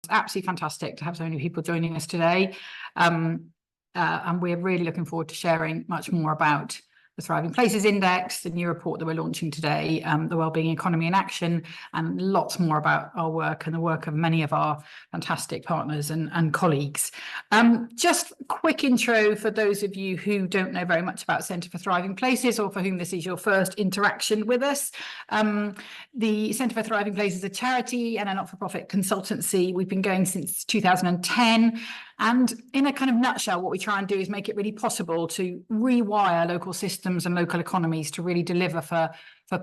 absolutely fantastic to have so many people joining us today. And we're really looking forward to sharing much more about the Thriving Places Index, the new report that we're launching today, the Wellbeing Economy in Action, and lots more about our work and the work of many of our fantastic partners and colleagues. Just a quick intro for those of you who don't know very much about Centre for Thriving Places, or for whom this is your first interaction with us. The Centre for Thriving Places is a charity and a not-for-profit consultancy. We've been going since 2010. And in a kind of nutshell, what we try and do is make it really possible to rewire local systems and local economies to really deliver for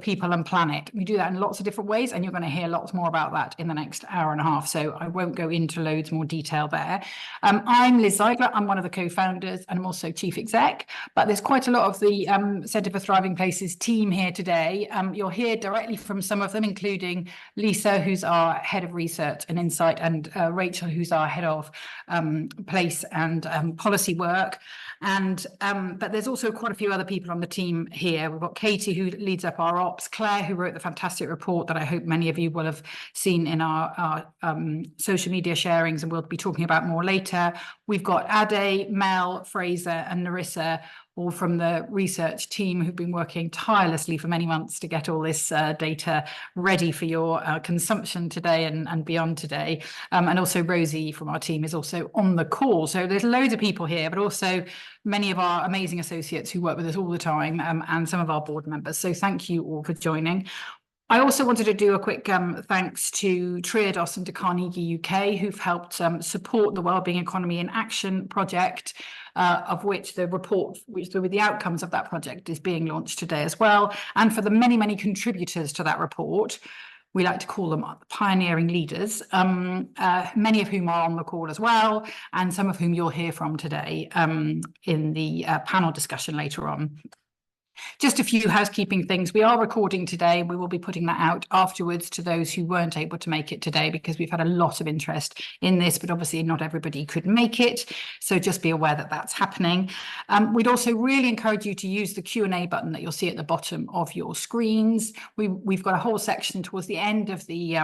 people and planet. We do that in lots of different ways, and you're going to hear lots more about that in the next hour and a half, so I won't go into loads more detail there. I'm Liz Zeigler. I'm one of the co-founders, and I'm also chief exec, but there's quite a lot of the Centre for Thriving Places team here today. You'll hear directly from some of them, including Lisa, who's our head of research and insight, and Rachel, who's our head of place and policy work. And but there's also quite a few other people on the team here. We've got Katie, who leads up our ops, Claire, who wrote the fantastic report that I hope many of you will have seen in our social media sharings, and we'll be talking about more later. We've got Ade, Mel, Fraser, and Narissa, all from the research team, who've been working tirelessly for many months to get all this data ready for your consumption today and beyond today. And also Rosie from our team is also on the call. So there's loads of people here, but also many of our amazing associates who work with us all the time, and some of our board members. So thank you all for joining. I also wanted to do a quick thanks to Triodos and to Carnegie UK, who've helped support the Wellbeing Economy in Action project, of which the report, with the outcomes of that project, is being launched today as well. And for the many, many contributors to that report, we like to call them pioneering leaders, many of whom are on the call as well, and some of whom you'll hear from today in the panel discussion later on. Just a few housekeeping things. We are recording today. We will be putting that out afterwards to those who weren't able to make it today, because we've had a lot of interest in this, but obviously not everybody could make it. So just be aware that that's happening. We'd also really encourage you to use the Q&A button that you'll see at the bottom of your screens. We've got a whole section towards the end of the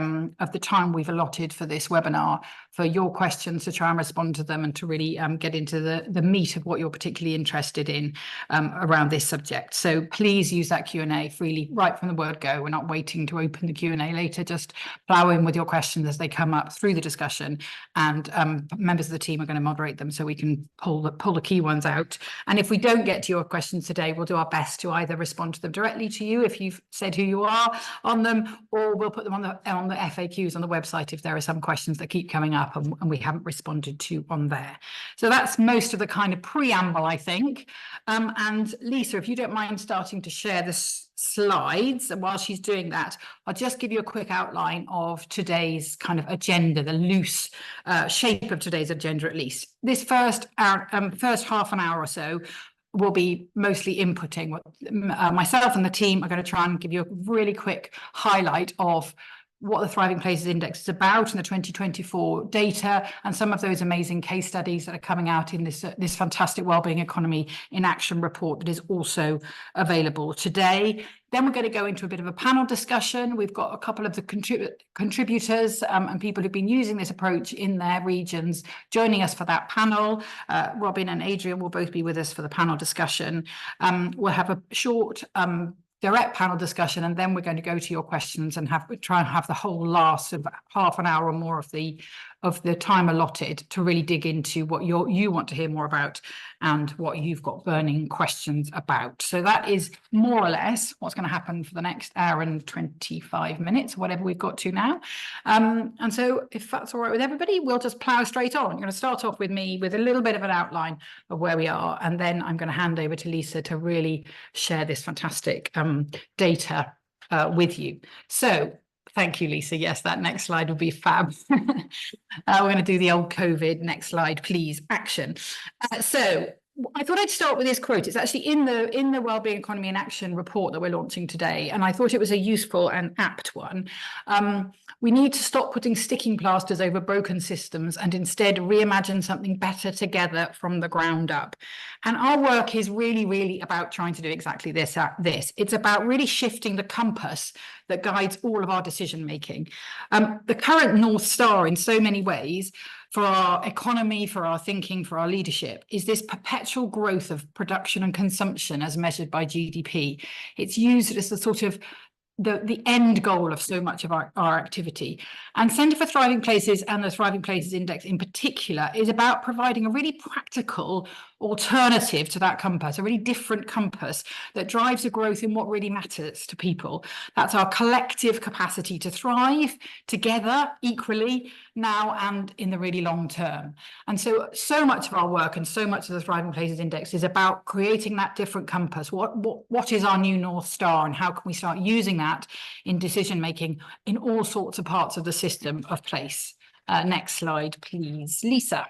time we've allotted for this webinar for your questions, to try and respond to them and to really get into the meat of what you're particularly interested in around this subject. So please use that Q&A freely right from the word go. We're not waiting to open the Q&A later. Just plow in with your questions as they come up through the discussion, and members of the team are going to moderate them so we can pull the key ones out. And if we don't get to your questions today, we'll do our best to either respond to them directly to you if you've said who you are on them, or we'll put them on the FAQs on the website if there are some questions that keep coming up and we haven't responded to on there. So that's most of the kind of preamble, I think. And Lisa, if you don't mind starting to share the slides, and while she's doing that, I'll just give you a quick outline of today's kind of agenda, the loose shape of today's agenda at least. This first half an hour or so will be mostly inputting. Myself and the team are going to try and give you a really quick highlight of what the Thriving Places Index is about and the 2024 data, and some of those amazing case studies that are coming out in this fantastic Wellbeing Economy in Action report that is also available today. Then we're going to go into a bit of a panel discussion. We've got a couple of the contributors and people who've been using this approach in their regions joining us for that panel. Robin and Adrian will both be with us for the panel discussion. We'll have a short direct panel discussion, and then we're going to go to your questions and try and have the whole last of half an hour or more of the time allotted to really dig into what you want to hear more about and what you've got burning questions about. So that is more or less what's going to happen for the next hour and 25 minutes, whatever we've got to now. And so if that's all right with everybody, we'll just plow straight on. I'm going to start off with me with a little bit of an outline of where we are, and then I'm going to hand over to Lisa to really share this fantastic data with you. So thank you, Lisa. Yes, that next slide will be fab. We're going to do the old COVID. Next slide, please. Action. So I thought I'd start with this quote. It's actually in the Wellbeing Economy in Action report that we're launching today, and I thought it was a useful and apt one. We need to stop putting sticking plasters over broken systems and instead reimagine something better together from the ground up. And our work is really, really about trying to do exactly this. It's about really shifting the compass that guides all of our decision making. The current North Star, in so many ways, for our economy, for our thinking, for our leadership, is this perpetual growth of production and consumption as measured by GDP. It's used as the sort of the end goal of so much of our activity. And Centre for Thriving Places and the Thriving Places Index in particular is about providing a really practical alternative to that compass, a really different compass that drives the growth in what really matters to people. That's our collective capacity to thrive together equally now and in the really long term. And so much of our work and so much of the Thriving Places Index is about creating that different compass. What is our new North Star, and how can we start using that in decision making in all sorts of parts of the system of place? Next slide, please, Lisa.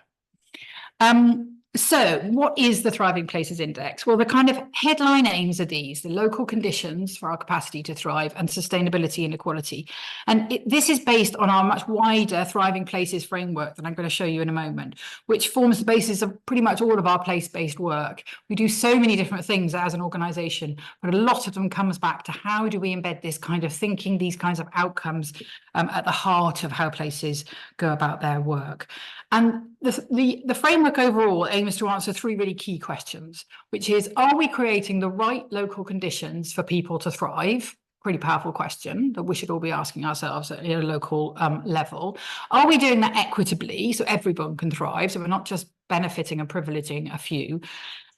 So what is the Thriving Places Index? Well, the kind of headline aims are these: the local conditions for our capacity to thrive and sustainability and equality. And this is based on our much wider Thriving Places framework that I'm going to show you in a moment, which forms the basis of pretty much all of our place-based work. We do so many different things as an organisation, but a lot of them comes back to how do we embed this kind of thinking, these kinds of outcomes at the heart of how places go about their work. And the framework overall aims to answer three really key questions, which is, are we creating the right local conditions for people to thrive? Pretty powerful question that we should all be asking ourselves at a local level. Are we doing that equitably so everyone can thrive, so we're not just benefiting and privileging a few?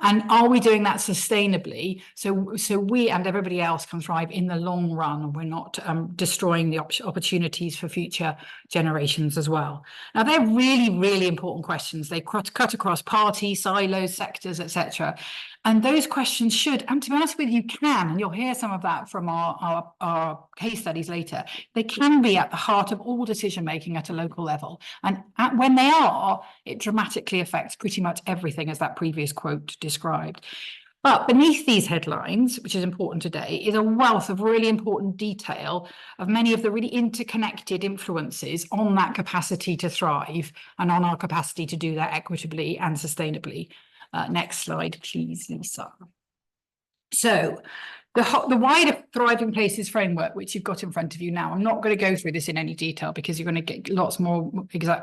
And are we doing that sustainably so we and everybody else can thrive in the long run, and we're not destroying the opportunities for future generations as well? Now, they're really, really important questions. They cut across parties, silos, sectors, etc. And those questions should, and to be honest with you, and you'll hear some of that from our case studies later, they can be at the heart of all decision making at a local level. And when they are, it dramatically affects pretty much everything, as that previous quote described. But beneath these headlines, which is important today, is a wealth of really important detail of many of the really interconnected influences on that capacity to thrive and on our capacity to do that equitably and sustainably. Next slide, please, Lisa. So the wider Thriving Places framework, which you've got in front of you now, I'm not going to go through this in any detail because you're going to get lots more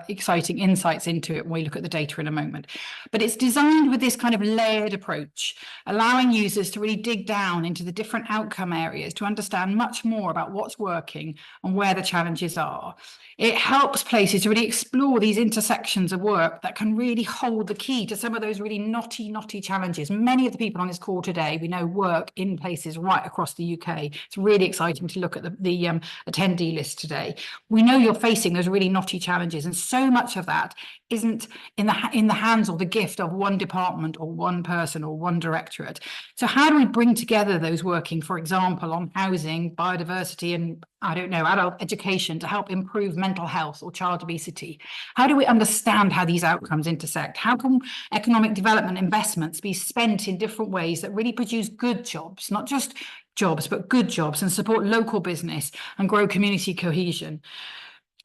exciting insights into it when we look at the data in a moment. But it's designed with this kind of layered approach, allowing users to really dig down into the different outcome areas to understand much more about what's working and where the challenges are. It helps places to really explore these intersections of work that can really hold the key to some of those really knotty challenges. Many of the people on this call today, we know, work in places right across the UK. It's really exciting to look at the attendee list today. We know you're facing those really knotty challenges, and so much of that isn't in the hands or the gift of one department or one person or one directorate. So how do we bring together those working, for example, on housing, biodiversity, and adult education to help improve mental health or child obesity? How do we understand how these outcomes intersect? How can economic development investments be spent in different ways that really produce good jobs, not just jobs, but good jobs, and support local business and grow community cohesion?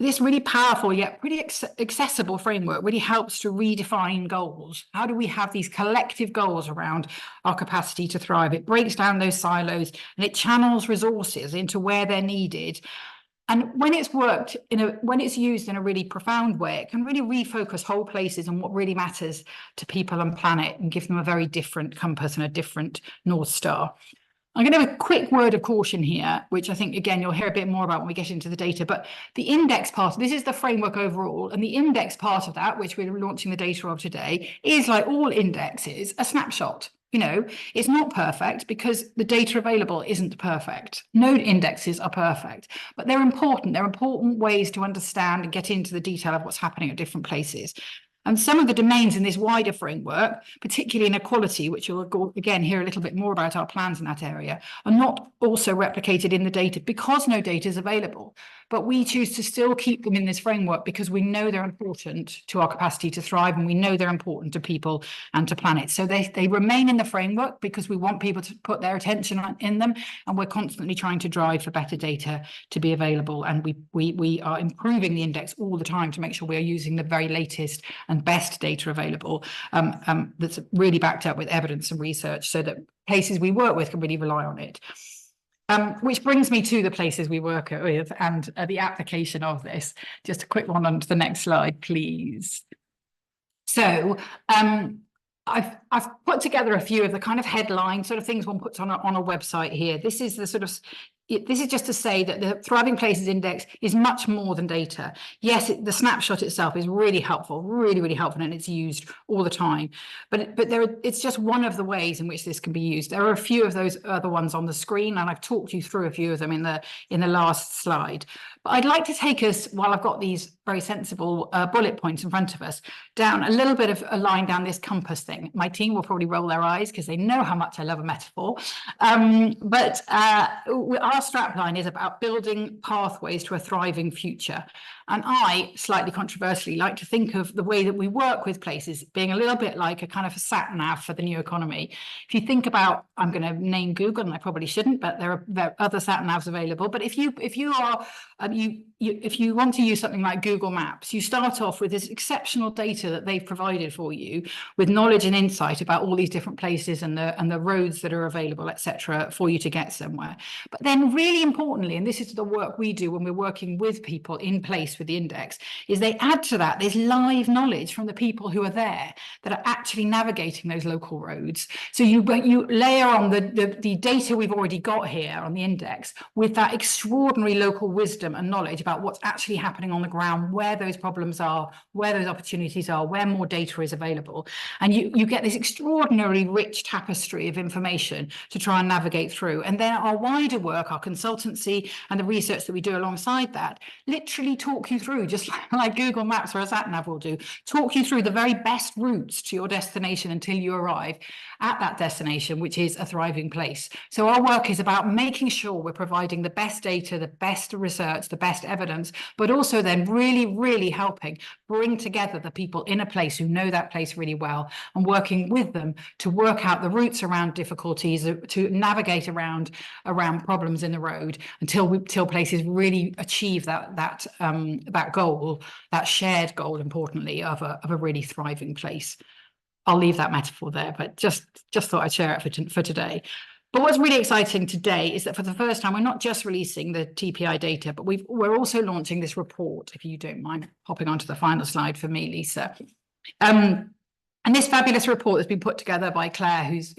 This really powerful yet pretty accessible framework really helps to redefine goals. How do we have these collective goals around our capacity to thrive? It breaks down those silos and it channels resources into where they're needed. And when it's when it's used in a really profound way, it can really refocus whole places on what really matters to people and planet and give them a very different compass and a different North Star. I'm going to have a quick word of caution here, which I think, again, you'll hear a bit more about when we get into the data. But the index part, this is the framework overall, and the index part of that, which we're launching the data of today, is, like all indexes, a snapshot. It's not perfect because the data available isn't perfect. No indexes are perfect, but they're important. They're important ways to understand and get into the detail of what's happening at different places. And some of the domains in this wider framework, particularly inequality, which you'll again hear a little bit more about our plans in that area, are not also replicated in the data because no data is available. but we choose to still keep them in this framework because we know they're important to our capacity to thrive, and we know they're important to people and to planet. So they remain in the framework because we want people to put their attention in them, and we're constantly trying to drive for better data to be available. And we are improving the index all the time to make sure we are using the very latest and best data available, that's really backed up with evidence and research, so that places we work with can really rely on it. Which brings me to the places we work with and the application of this. Just a quick one on to the next slide, please. So I've put together a few of the kind of headline sort of things one puts on a website here. This is the sort of, this is just to say that the Thriving Places Index is much more than data. Yes, the snapshot itself is really helpful, really helpful, and it's used all the time. But it's just one of the ways in which this can be used. There are a few of those other ones on the screen, and I've talked you through a few of them in the last slide. But I'd like to take us, while I've got these very sensible bullet points in front of us, down a little bit of a line down this compass thing. My team will probably roll their eyes because they know how much I love a metaphor. But our strapline is about building pathways to a thriving future. And I, slightly controversially, like to think of the way that we work with places being a little bit like a kind of a sat nav for the new economy. If you think about, I'm going to name Google, and I probably shouldn't, but there are other sat navs available. But if you want to use something like Google Maps, you start off with this exceptional data that they've provided for you, with knowledge and insight about all these different places and the roads that are available, etc., for you to get somewhere. But then, really importantly, and this is the work we do when we're working with people in place with the index, is they add to that this live knowledge from the people who are there that are actually navigating those local roads. So you layer on the data we've already got here on the index with that extraordinary local wisdom and knowledge about what's actually happening on the ground, where those problems are, where those opportunities are, where more data is available. And you get this extraordinarily rich tapestry of information to try and navigate through. And then our wider work, our consultancy and the research that we do alongside that, literally talk you through, just like Google Maps or a sat nav will do, talk you through the very best routes to your destination until you arrive at that destination, which is a thriving place. So our work is about making sure we're providing the best data, the best research, the best evidence, but also then really helping bring together the people in a place who know that place really well, and working with them to work out the routes around difficulties, to navigate around problems in the road until places really achieve that goal, that shared goal, importantly, of a really thriving place. I'll leave that metaphor there, but just thought I'd share it for today. But what's really exciting today is that for the first time, we're not just releasing the TPI data, but we're also launching this report, if you don't mind hopping onto the final slide for me, Lisa. And this fabulous report has been put together by Claire, who's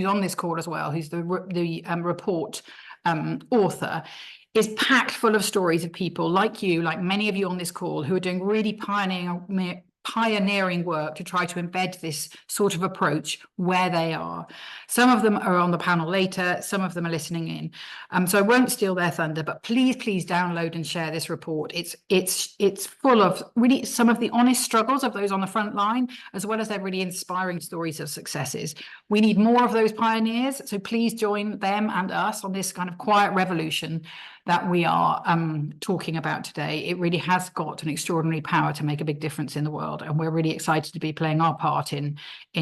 on this call as well, who's the report author, is packed full of stories of people like you, like many of you on this call, who are doing really pioneering work to try to embed this sort of approach where they are. Some of them are on the panel later, some of them are listening in. So I won't steal their thunder, but please download and share this report. It's full of really some of the honest struggles of those on the front line, as well as their really inspiring stories of successes. We need more of those pioneers, so please join them and us on this kind of quiet revolution that we are talking about today. It really has got an extraordinary power to make a big difference in the world, and we're really excited to be playing our part in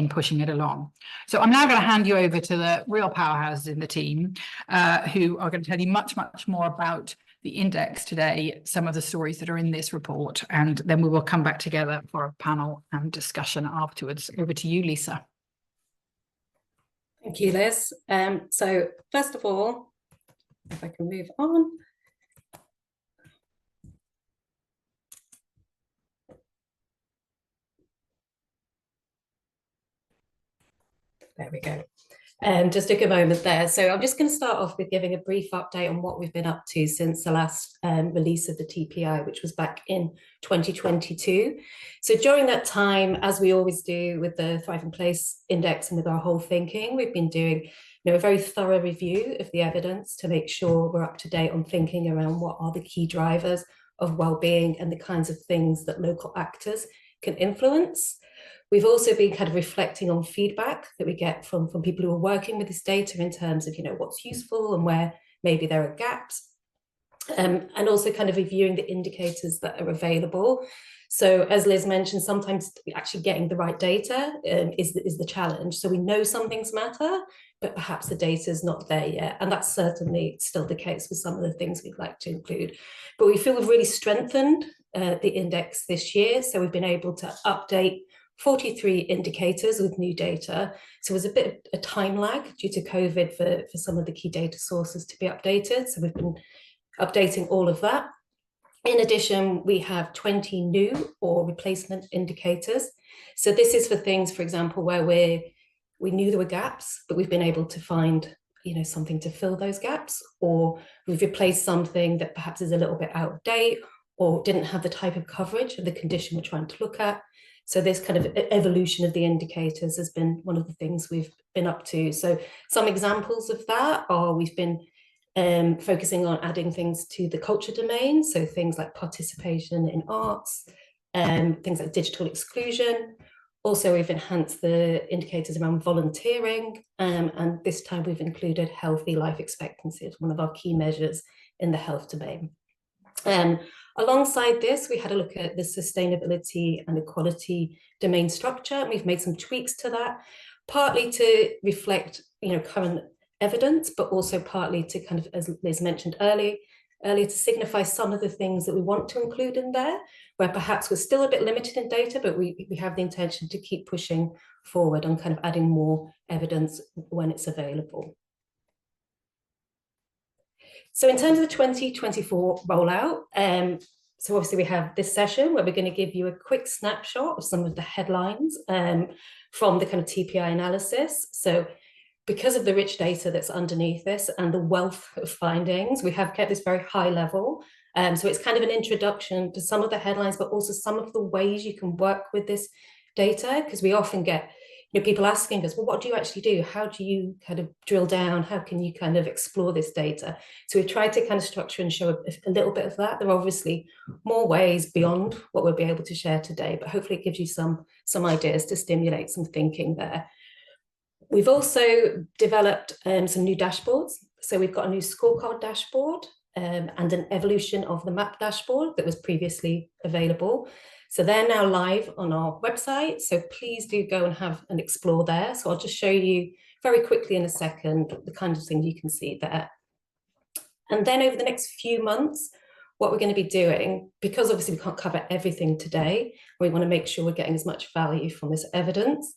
pushing it along. So I'm now going to hand you over to the real powerhouses in the team, who are going to tell you much more about the index today, some of the stories that are in this report, and then we will come back together for a panel and discussion afterwards. Over to you, Lisa. Thank you, Liz. So first of all, if I can move on. There we go. Just took a moment there. So I'm just going to start off with giving a brief update on what we've been up to since the last release of the TPI, which was back in 2022. So during that time, as we always do with the Thriving Place Index and with our whole thinking, we've been doing a very thorough review of the evidence to make sure we're up to date on thinking around what are the key drivers of well-being and the kinds of things that local actors can influence. We've also been kind of reflecting on feedback that we get from people who are working with this data in terms of, what's useful and where maybe there are gaps. and also kind of reviewing the indicators that are available. So as Liz mentioned, sometimes actually getting the right data is the challenge. So we know some things matter, but perhaps the data is not there yet. And that's certainly still the case with some of the things we'd like to include. But we feel we've really strengthened the index this year. So we've been able to update 43 indicators with new data. So there's a bit of a time lag due to COVID for some of the key data sources to be updated. So we've been updating all of that. In addition, we have 20 new or replacement indicators. So this is for things, for example, where we knew there were gaps, but we've been able to find, something to fill those gaps, or we've replaced something that perhaps is a little bit out of date or didn't have the type of coverage of the condition we're trying to look at. So this kind of evolution of the indicators has been one of the things we've been up to. So some examples of that are we've been focusing on adding things to the culture domain, so things like participation in arts, things like digital exclusion. Also, we've enhanced the indicators around volunteering, and this time we've included healthy life expectancy as one of our key measures in the health domain. Alongside this, we had a look at the sustainability and equality domain structure, and we've made some tweaks to that, partly to reflect current evidence, but also partly to kind of, as Liz mentioned earlier, to signify some of the things that we want to include in there, where perhaps we're still a bit limited in data, but we have the intention to keep pushing forward on kind of adding more evidence when it's available. So in terms of the 2024 rollout, so obviously we have this session where we're going to give you a quick snapshot of some of the headlines from the kind of TPI analysis. So because of the rich data that's underneath this and the wealth of findings, we have kept this very high level. So it's kind of an introduction to some of the headlines, but also some of the ways you can work with this data, because we often get people asking us, well, what do you actually do? How do you kind of drill down? How can you kind of explore this data? So we've tried to kind of structure and show a little bit of that. There are obviously more ways beyond what we'll be able to share today, but hopefully it gives you some ideas to stimulate some thinking there. We've also developed some new dashboards. So we've got a new scorecard dashboard and an evolution of the map dashboard that was previously available. So they're now live on our website. So please do go and have an explore there. So I'll just show you very quickly in a second the kind of thing you can see there. And then over the next few months, what we're going to be doing, because obviously we can't cover everything today, we want to make sure we're getting as much value from this evidence.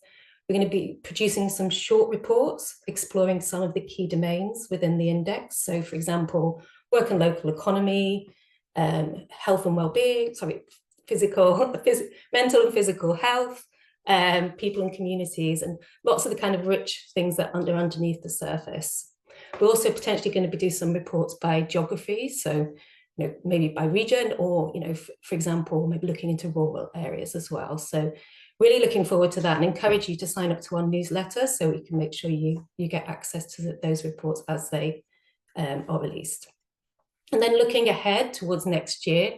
We're going to be producing some short reports exploring some of the key domains within the index. So for example, work and local economy, health and well-being, mental and physical health, people and communities, and lots of the kind of rich things that are underneath the surface. We're also potentially going to be doing some reports by geography. So maybe by region, or for example, maybe looking into rural areas as well. So really looking forward to that, and encourage you to sign up to our newsletter so we can make sure you get access to those reports as they are released. And then looking ahead towards next year.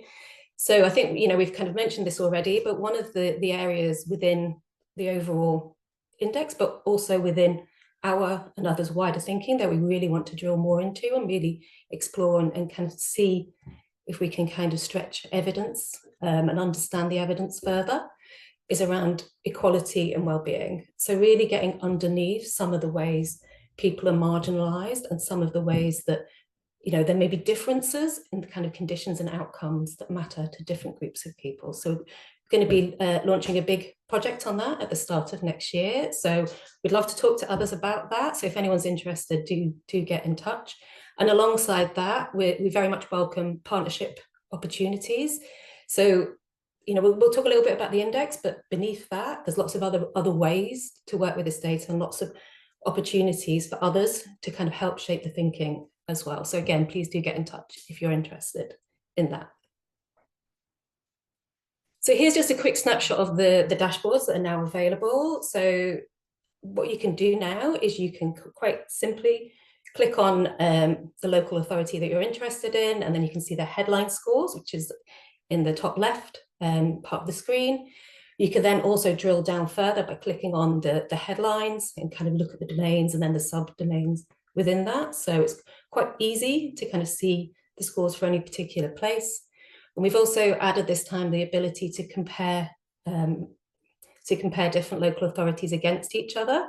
So I think, we've kind of mentioned this already, but one of the areas within the overall index, but also within our and others' wider thinking that we really want to drill more into and really explore and kind of see if we can kind of stretch evidence and understand the evidence further, is around equality and well-being. So really getting underneath some of the ways people are marginalized and some of the ways that, there may be differences in the kind of conditions and outcomes that matter to different groups of people. So we're going to be launching a big project on that at the start of next year. So we'd love to talk to others about that. So if anyone's interested, do get in touch. And alongside that, we very much welcome partnership opportunities. So we'll talk a little bit about the index, but beneath that, there's lots of other ways to work with this data and lots of opportunities for others to kind of help shape the thinking as well. So again, please do get in touch if you're interested in that. So here's just a quick snapshot of the dashboards that are now available. So what you can do now is you can quite simply click on the local authority that you're interested in, and then you can see the headline scores, which is in the top left part of the screen. You can then also drill down further by clicking on the headlines and kind of look at the domains and then the subdomains within that. So it's quite easy to kind of see the scores for any particular place. And we've also added this time the ability to compare different local authorities against each other.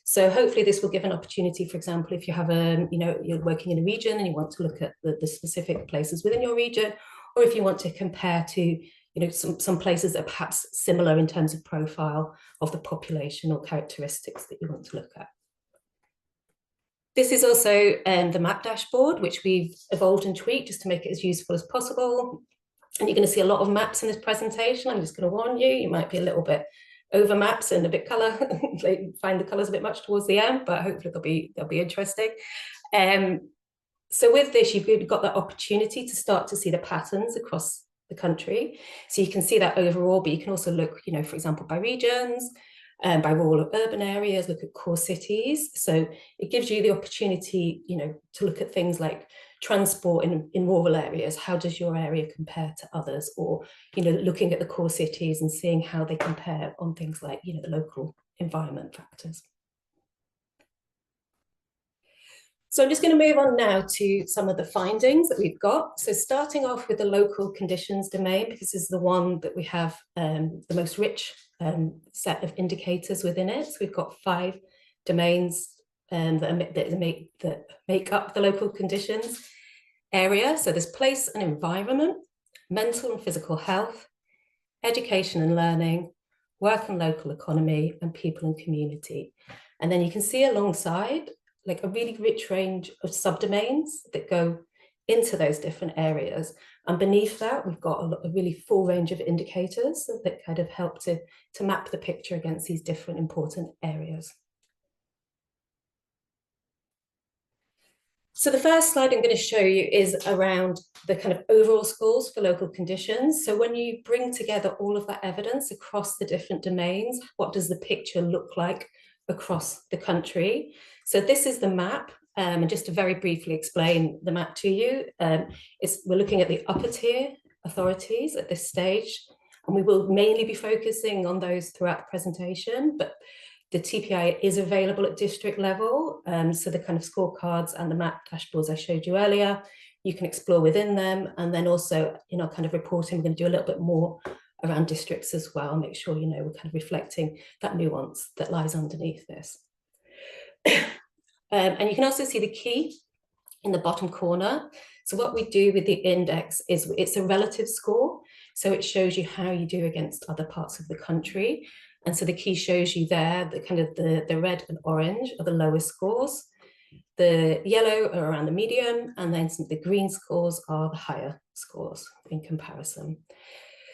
So hopefully this will give an opportunity, for example, if you have you're working in a region and you want to look at the specific places within your region, or if you want to compare to some places that are perhaps similar in terms of profile of the population or characteristics that you want to look at. This is also the map dashboard, which we've evolved and tweaked just to make it as useful as possible. And you're going to see a lot of maps in this presentation. I'm just going to warn you, you might be a little bit over maps and a bit colour, find the colours a bit much towards the end, but hopefully they'll be interesting. So with this, you've got that opportunity to start to see the patterns across the country. So you can see that overall, but you can also look, for example, by regions, by rural or urban areas, look at core cities. So it gives you the opportunity, to look at things like transport in rural areas. How does your area compare to others? Or, looking at the core cities and seeing how they compare on things like, the local environment factors. So I'm just going to move on now to some of the findings that we've got. So starting off with the local conditions domain, because this is the one that we have the most rich set of indicators within it. So we've got 5 domains that make up the local conditions area. So there's place and environment, mental and physical health, education and learning, work and local economy, and people and community. And then you can see alongside like a really rich range of subdomains that go into those different areas. And beneath that, we've got a really full range of indicators that kind of help to map the picture against these different important areas. So the first slide I'm going to show you is around the kind of overall scores for local conditions. So when you bring together all of that evidence across the different domains, what does the picture look like across the country? So this is the map, and just to very briefly explain the map to you, we're looking at the upper tier authorities at this stage, and we will mainly be focusing on those throughout the presentation, but the TPI is available at district level, so the kind of scorecards and the map dashboards I showed you earlier, you can explore within them, and then also in our kind of reporting, we're going to do a little bit more around districts as well, make sure we're kind of reflecting that nuance that lies underneath this. And you can also see the key in the bottom corner. So what we do with the index is it's a relative score, so it shows you how you do against other parts of the country. And so the key shows you there the kind of the red and orange are the lowest scores, the yellow are around the medium, and then the green scores are the higher scores in comparison.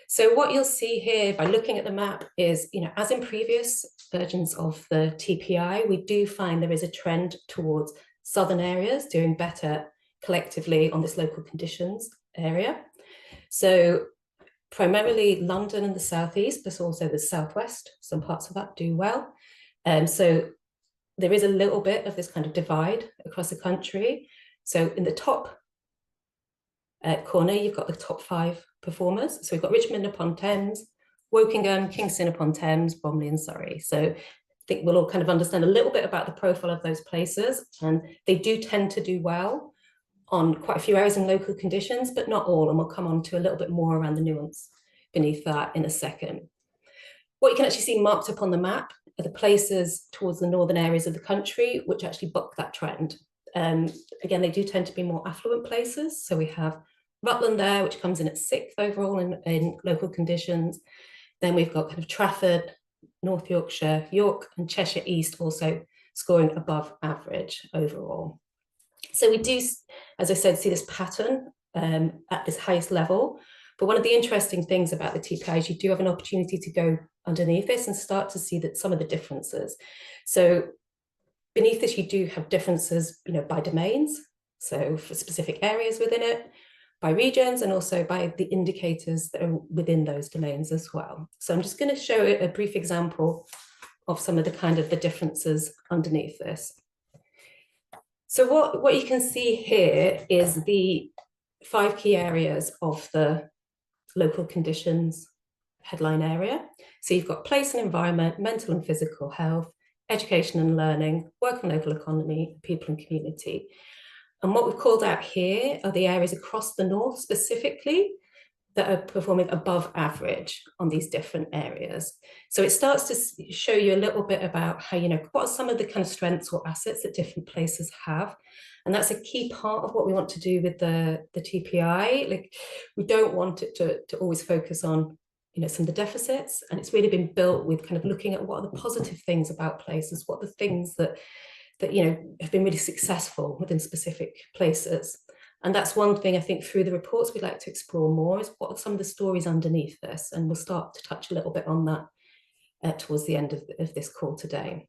So what you'll see here by looking at the map is, as in previous versions of the TPI, we do find there is a trend towards southern areas doing better collectively on this local conditions area. So primarily London and the southeast, but also the southwest, some parts of that do well. So there is a little bit of this kind of divide across the country. So in the top corner, you've got the top 5 performers. So we've got Richmond upon Thames, Wokingham, Kingston upon Thames, Bromley and Surrey. So I think we'll all kind of understand a little bit about the profile of those places, and they do tend to do well on quite a few areas in local conditions, but not all, and we'll come on to a little bit more around the nuance beneath that in a second. What you can actually see marked up on the map are the places towards the northern areas of the country which actually buck that trend. Again, they do tend to be more affluent places. So we have Rutland there, which comes in at 6th overall in local conditions. Then we've got kind of Trafford, North Yorkshire, York and Cheshire East also scoring above average overall. So we do, as I said, see this pattern at this highest level. But one of the interesting things about the TPI is you do have an opportunity to go underneath this and start to see that some of the differences. So beneath this, you do have differences, by domains. So for specific areas within it, by regions, and also by the indicators that are within those domains as well. So I'm just going to show a brief example of some of the kind of the differences underneath this. So what you can see here is the 5 key areas of the local conditions headline area. So you've got place and environment, mental and physical health, education and learning, work and local economy, people and community. And what we've called out here are the areas across the north specifically that are performing above average on these different areas. So it starts to show you a little bit about how, what are some of the kind of strengths or assets that different places have. And that's a key part of what we want to do with the TPI. Like, we don't want it to always focus on, some of the deficits. And it's really been built with kind of looking at what are the positive things about places, what are the things that have been really successful within specific places. And that's one thing I think through the reports we'd like to explore more, is what are some of the stories underneath this. And we'll start to touch a little bit on that towards the end of this call today.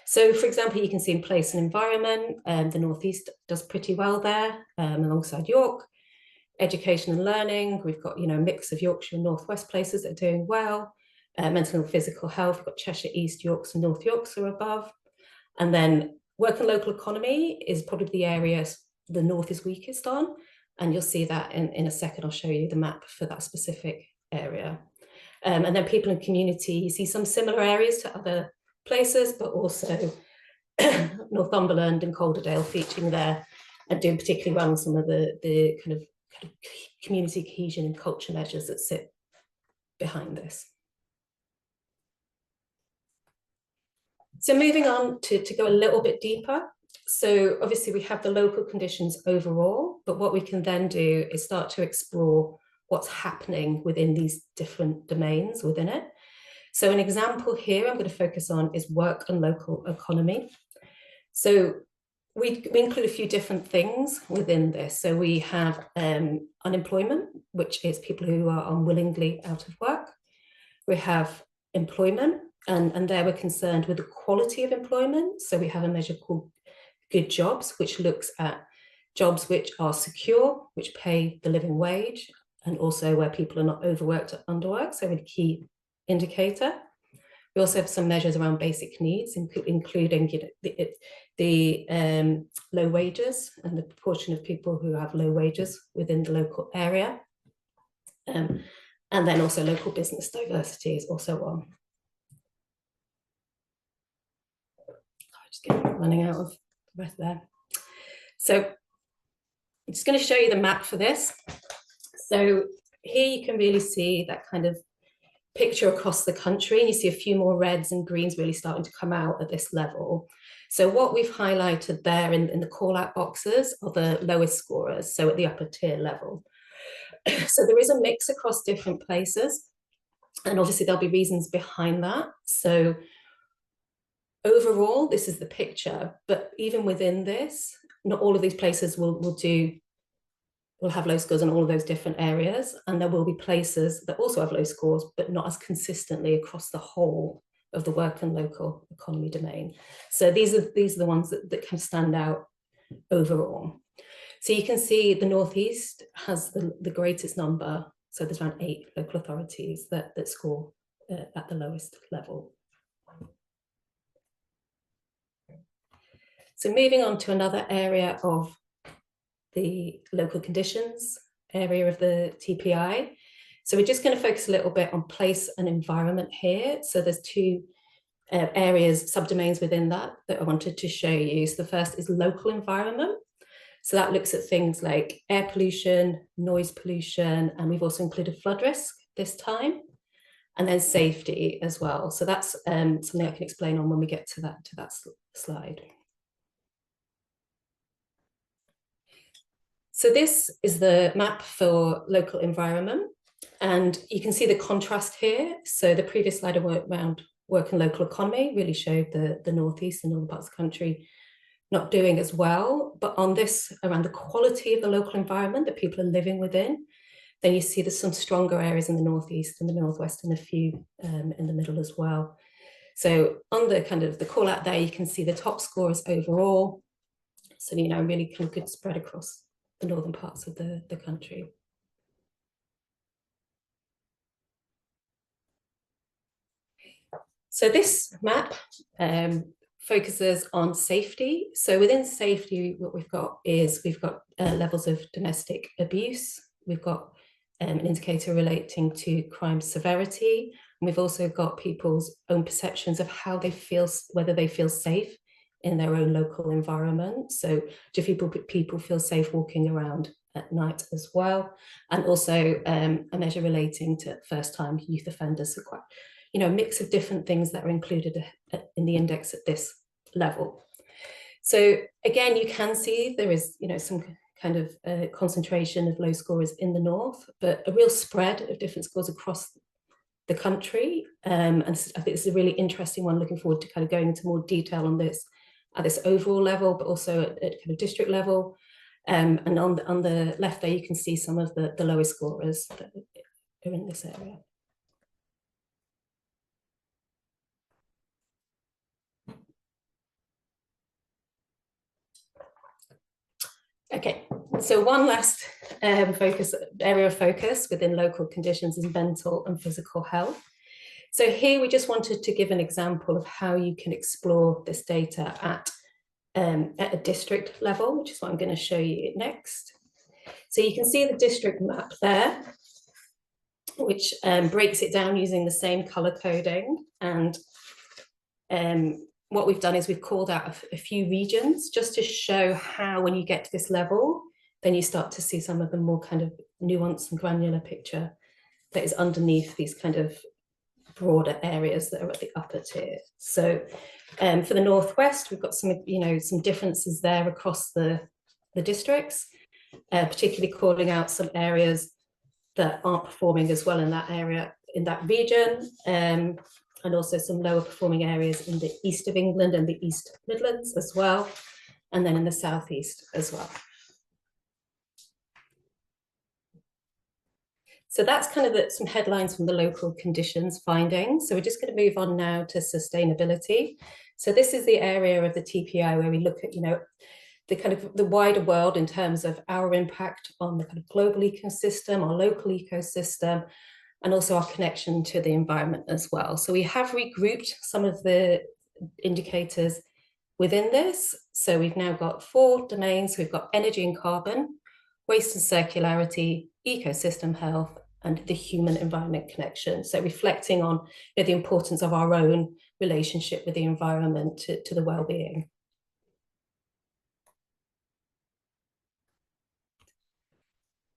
So, for example, you can see in place and environment, the Northeast does pretty well there, alongside York. Education and learning, we've got, a mix of Yorkshire and Northwest places that are doing well. Mental and physical health, we've got Cheshire, East Yorks and North Yorks are above. And then work and local economy is probably the area the North is weakest on. And you'll see that in a second. I'll show you the map for that specific area. And then people and community, you see some similar areas to other places, but also Northumberland and Calderdale featuring there and doing particularly well on some of the kind of community cohesion and culture measures that sit behind this. So moving on to go a little bit deeper. So obviously we have the local conditions overall, but what we can then do is start to explore what's happening within these different domains within it. So an example here I'm going to focus on is work and local economy. So we include a few different things within this. So we have unemployment, which is people who are unwillingly out of work. We have employment, and there we're concerned with the quality of employment. So we have a measure called Good Jobs, which looks at jobs which are secure, which pay the living wage, and also where people are not overworked or underworked, so a key indicator. We also have some measures around basic needs, including the low wages and the proportion of people who have low wages within the local area. And then also local business diversity is also on. Just running out of breath there. So I'm just going to show you the map for this. So here you can really see that kind of picture across the country, and you see a few more reds and greens really starting to come out at this level. So what we've highlighted there in the call out boxes are the lowest scorers, so at the upper tier level. So there is a mix across different places, and obviously there'll be reasons behind that. So overall, this is the picture, but even within this, not all of these places will have low scores in all of those different areas, and there will be places that also have low scores, but not as consistently across the whole of the work and local economy domain. So these are the ones that can stand out overall. So you can see the Northeast has the greatest number. So there's around 8 local authorities that score at the lowest level. So moving on to another area of the local conditions area of the TPI. So we're just going to focus a little bit on place and environment here. So there's 2 areas, subdomains within that I wanted to show you. So the first is local environment. So that looks at things like air pollution, noise pollution, and we've also included flood risk this time, and then safety as well. So that's something I can explain on when we get to that slide. So this is the map for local environment, and you can see the contrast here. So the previous slide around work and local economy really showed the Northeast and northern parts of the country not doing as well. But on this, around the quality of the local environment that people are living within, then you see there's some stronger areas in the Northeast and the Northwest and a few in the middle as well. So on the kind of the call out there, you can see the top scores overall. So, really kind of good spread across the northern parts of the country. So this map focuses on safety. So within safety, what we've got levels of domestic abuse. We've got an indicator relating to crime severity. And we've also got people's own perceptions of how they feel, whether they feel safe in their own local environment. So do people feel safe walking around at night as well? And also a measure relating to first-time youth offenders. So quite, a mix of different things that are included in the index at this level. So again, you can see there is, some kind of concentration of low scorers in the north, but a real spread of different scores across the country. And I think this is a really interesting one. Looking forward to kind of going into more detail on this at this overall level, but also at kind of district level. And on the left there, you can see some of the lowest scorers that are in this area. Okay, so one last area of focus within local conditions is mental and physical health. So here we just wanted to give an example of how you can explore this data at a district level, which is what I'm going to show you next. So you can see the district map there, which breaks it down using the same color coding. And what we've done is we've called out a few regions just to show how, when you get to this level, then you start to see some of the more kind of nuanced and granular picture that is underneath these kind of broader areas that are at the upper tier. So for the Northwest, we've got some, some differences there across the districts, particularly calling out some areas that aren't performing as well in that area, in that region, and also some lower performing areas in the east of England and the East Midlands as well, and then in the southeast as well. So that's kind of some headlines from the local conditions findings. So we're just going to move on now to sustainability. So this is the area of the TPI where we look at, the kind of the wider world in terms of our impact on the kind of global ecosystem, our local ecosystem, and also our connection to the environment as well. So we have regrouped some of the indicators within this. So we've now got 4 domains. We've got energy and carbon, waste and circularity, ecosystem health, and the human environment connection. So reflecting on the importance of our own relationship with the environment to the well-being.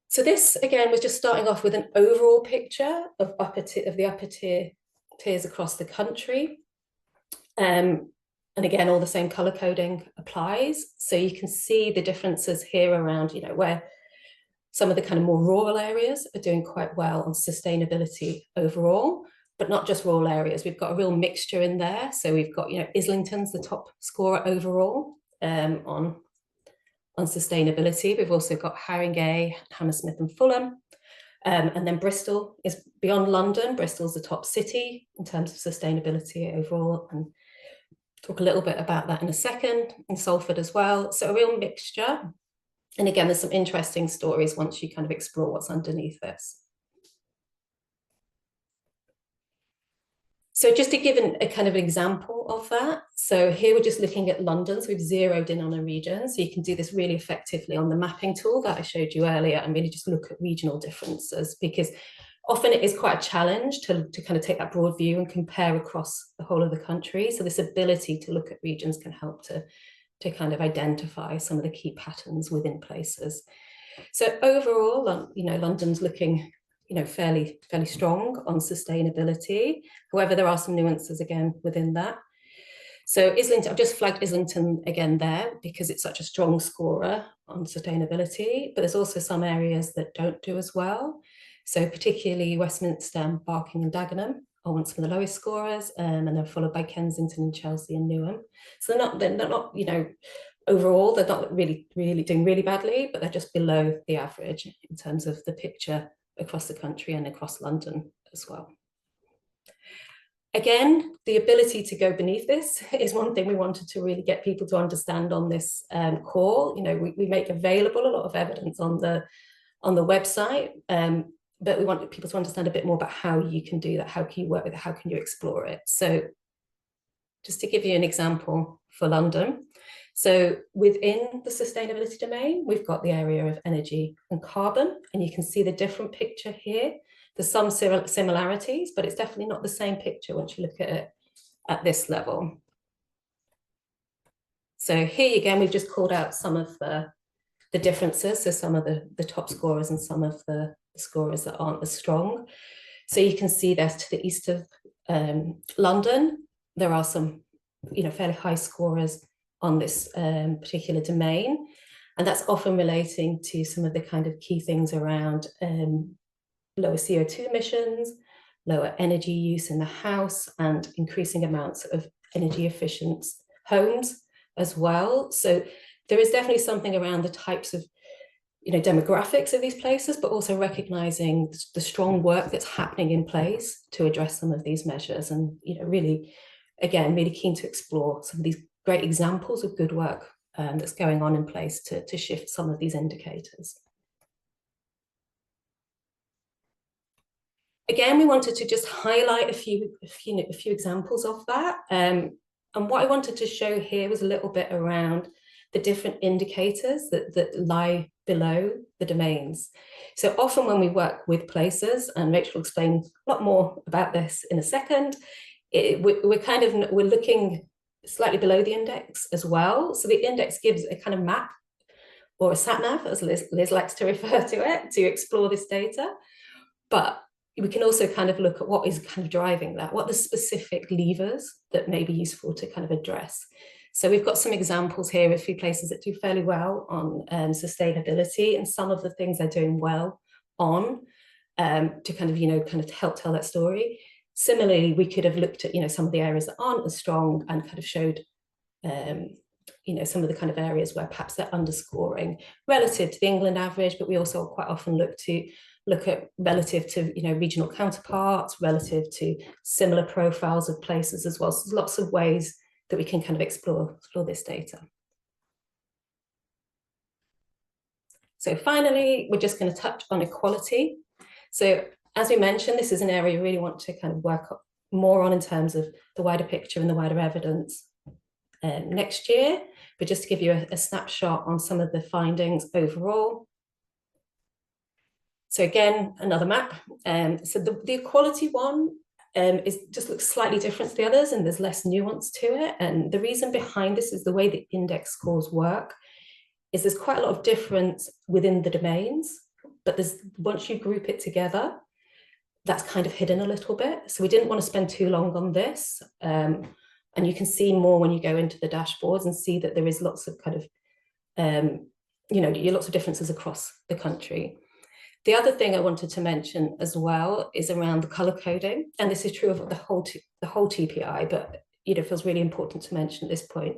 So this, again, was just starting off with an overall picture of the upper tiers across the country. And again, all the same color coding applies. So you can see the differences here around, where some of the kind of more rural areas are doing quite well on sustainability overall, but not just rural areas. We've got a real mixture in there. So we've got, Islington's the top scorer overall on sustainability. We've also got Haringey, Hammersmith and Fulham. And then Bristol is beyond London. Bristol's the top city in terms of sustainability overall. And talk a little bit about that in a second. And Salford as well. So a real mixture. And again, there's some interesting stories once you kind of explore what's underneath this. So just to give a kind of example of that. So here we're just looking at London. So we've zeroed in on a region. So you can do this really effectively on the mapping tool that I showed you earlier and really just look at regional differences, because often it is quite a challenge to kind of take that broad view and compare across the whole of the country. So this ability to look at regions can help to kind of identify some of the key patterns within places. So overall, London's looking, fairly strong on sustainability. However, there are some nuances again within that. So Islington, I've just flagged Islington again there because it's such a strong scorer on sustainability, but there's also some areas that don't do as well. So particularly Westminster, Barking and Dagenham are some of the lowest scorers, and they're followed by Kensington and Chelsea and Newham. So they're not overall, they're not really doing really badly, but they're just below the average in terms of the picture across the country and across London as well. Again, the ability to go beneath this is one thing we wanted to really get people to understand on this call. We make available a lot of evidence on the website, but we want people to understand a bit more about how you can do that, how can you work with it, how can you explore it. So just to give you an example for London. So within the sustainability domain, we've got the area of energy and carbon, and you can see the different picture here. There's some similarities, but it's definitely not the same picture once you look at it at this level. So here again, we've just called out some of the differences, so some of the top scorers and some of the scorers that aren't as strong. So you can see that to the east of London, there are some, fairly high scorers on this particular domain. And that's often relating to some of the kind of key things around lower CO2 emissions, lower energy use in the house, and increasing amounts of energy efficient homes as well. So there is definitely something around the types of demographics of these places, but also recognizing the strong work that's happening in place to address some of these measures. And really, again, really keen to explore some of these great examples of good work that's going on in place to shift some of these indicators. Again, we wanted to just highlight a few examples of that. And what I wanted to show here was a little bit around the different indicators that lie below the domains. So often when we work with places, and Rachel will explain a lot more about this in a second, we're looking slightly below the index as well. So the index gives a kind of map, or a sat-nav, as Liz likes to refer to it, to explore this data. But we can also kind of look at what is kind of driving that, what are the specific levers that may be useful to kind of address. So we've got some examples here of a few places that do fairly well on sustainability, and some of the things they're doing well on to kind of help tell that story. Similarly, we could have looked at some of the areas that aren't as strong and kind of showed some of the kind of areas where perhaps they're underscoring relative to the England average, but we also quite often look at relative to regional counterparts, relative to similar profiles of places as well. So there's lots of ways that we can kind of explore this data. So finally, we're just going to touch on equality. So as we mentioned, this is an area we really want to kind of work more on in terms of the wider picture and the wider evidence next year. But just to give you a snapshot on some of the findings overall. So again, another map. So the equality one just looks slightly different to the others, and there's less nuance to it. And the reason behind this is the way the index scores work is there's quite a lot of difference within the domains, but once you group it together, that's kind of hidden a little bit. So we didn't want to spend too long on this. And you can see more when you go into the dashboards and see that there is lots of kind of, lots of differences across the country. The other thing I wanted to mention as well is around the color coding, and this is true of the whole TPI, but it feels really important to mention at this point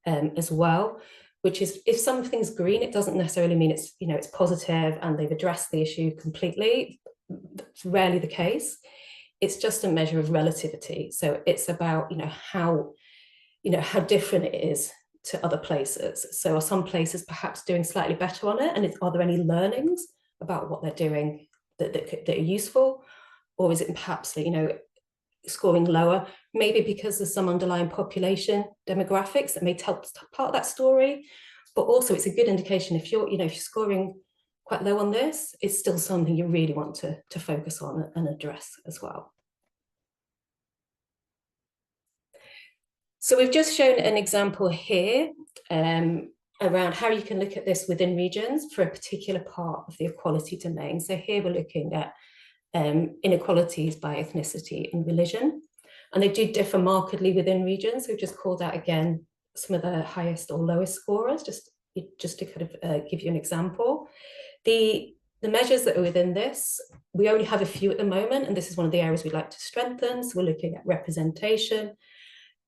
as well, which is if something's green, it doesn't necessarily mean it's positive and they've addressed the issue completely. That's rarely the case. It's just a measure of relativity. So it's about how different it is to other places. So are some places perhaps doing slightly better on it, and are there any learnings about what they're doing that are useful, or is it perhaps scoring lower, maybe because there's some underlying population demographics that may tell part of that story, but also it's a good indication if you're scoring quite low on this, it's still something you really want to focus on and address as well. So we've just shown an example here around how you can look at this within regions for a particular part of the equality domain. So here we're looking at inequalities by ethnicity and religion, and they do differ markedly within regions. So we've just called out again some of the highest or lowest scorers, just to kind of give you an example. The measures that are within this, we only have a few at the moment, and this is one of the areas we'd like to strengthen. So we're looking at representation,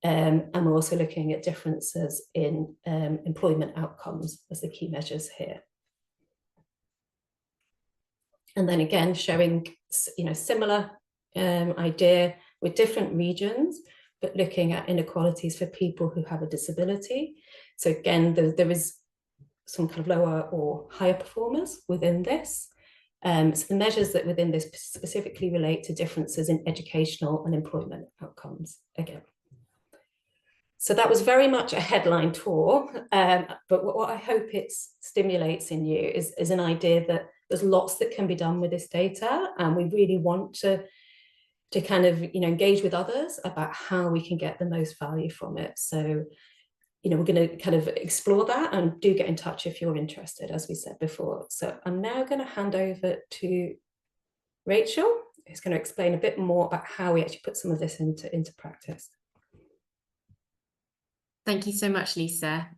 and we're also looking at differences in employment outcomes as the key measures here. And then again, showing similar idea with different regions, but looking at inequalities for people who have a disability. So again, there is some kind of lower or higher performers within this. So the measures that within this specifically relate to differences in educational and employment outcomes again. So that was very much a headline tour, but what I hope it stimulates in you is an idea that there's lots that can be done with this data, and we really want to kind of engage with others about how we can get the most value from it. So you know, we're going to kind of explore that, and do get in touch if you're interested, as we said before. So I'm now going to hand over to Rachel, who's going to explain a bit more about how we actually put some of this into practice. Thank you so much, Lisa.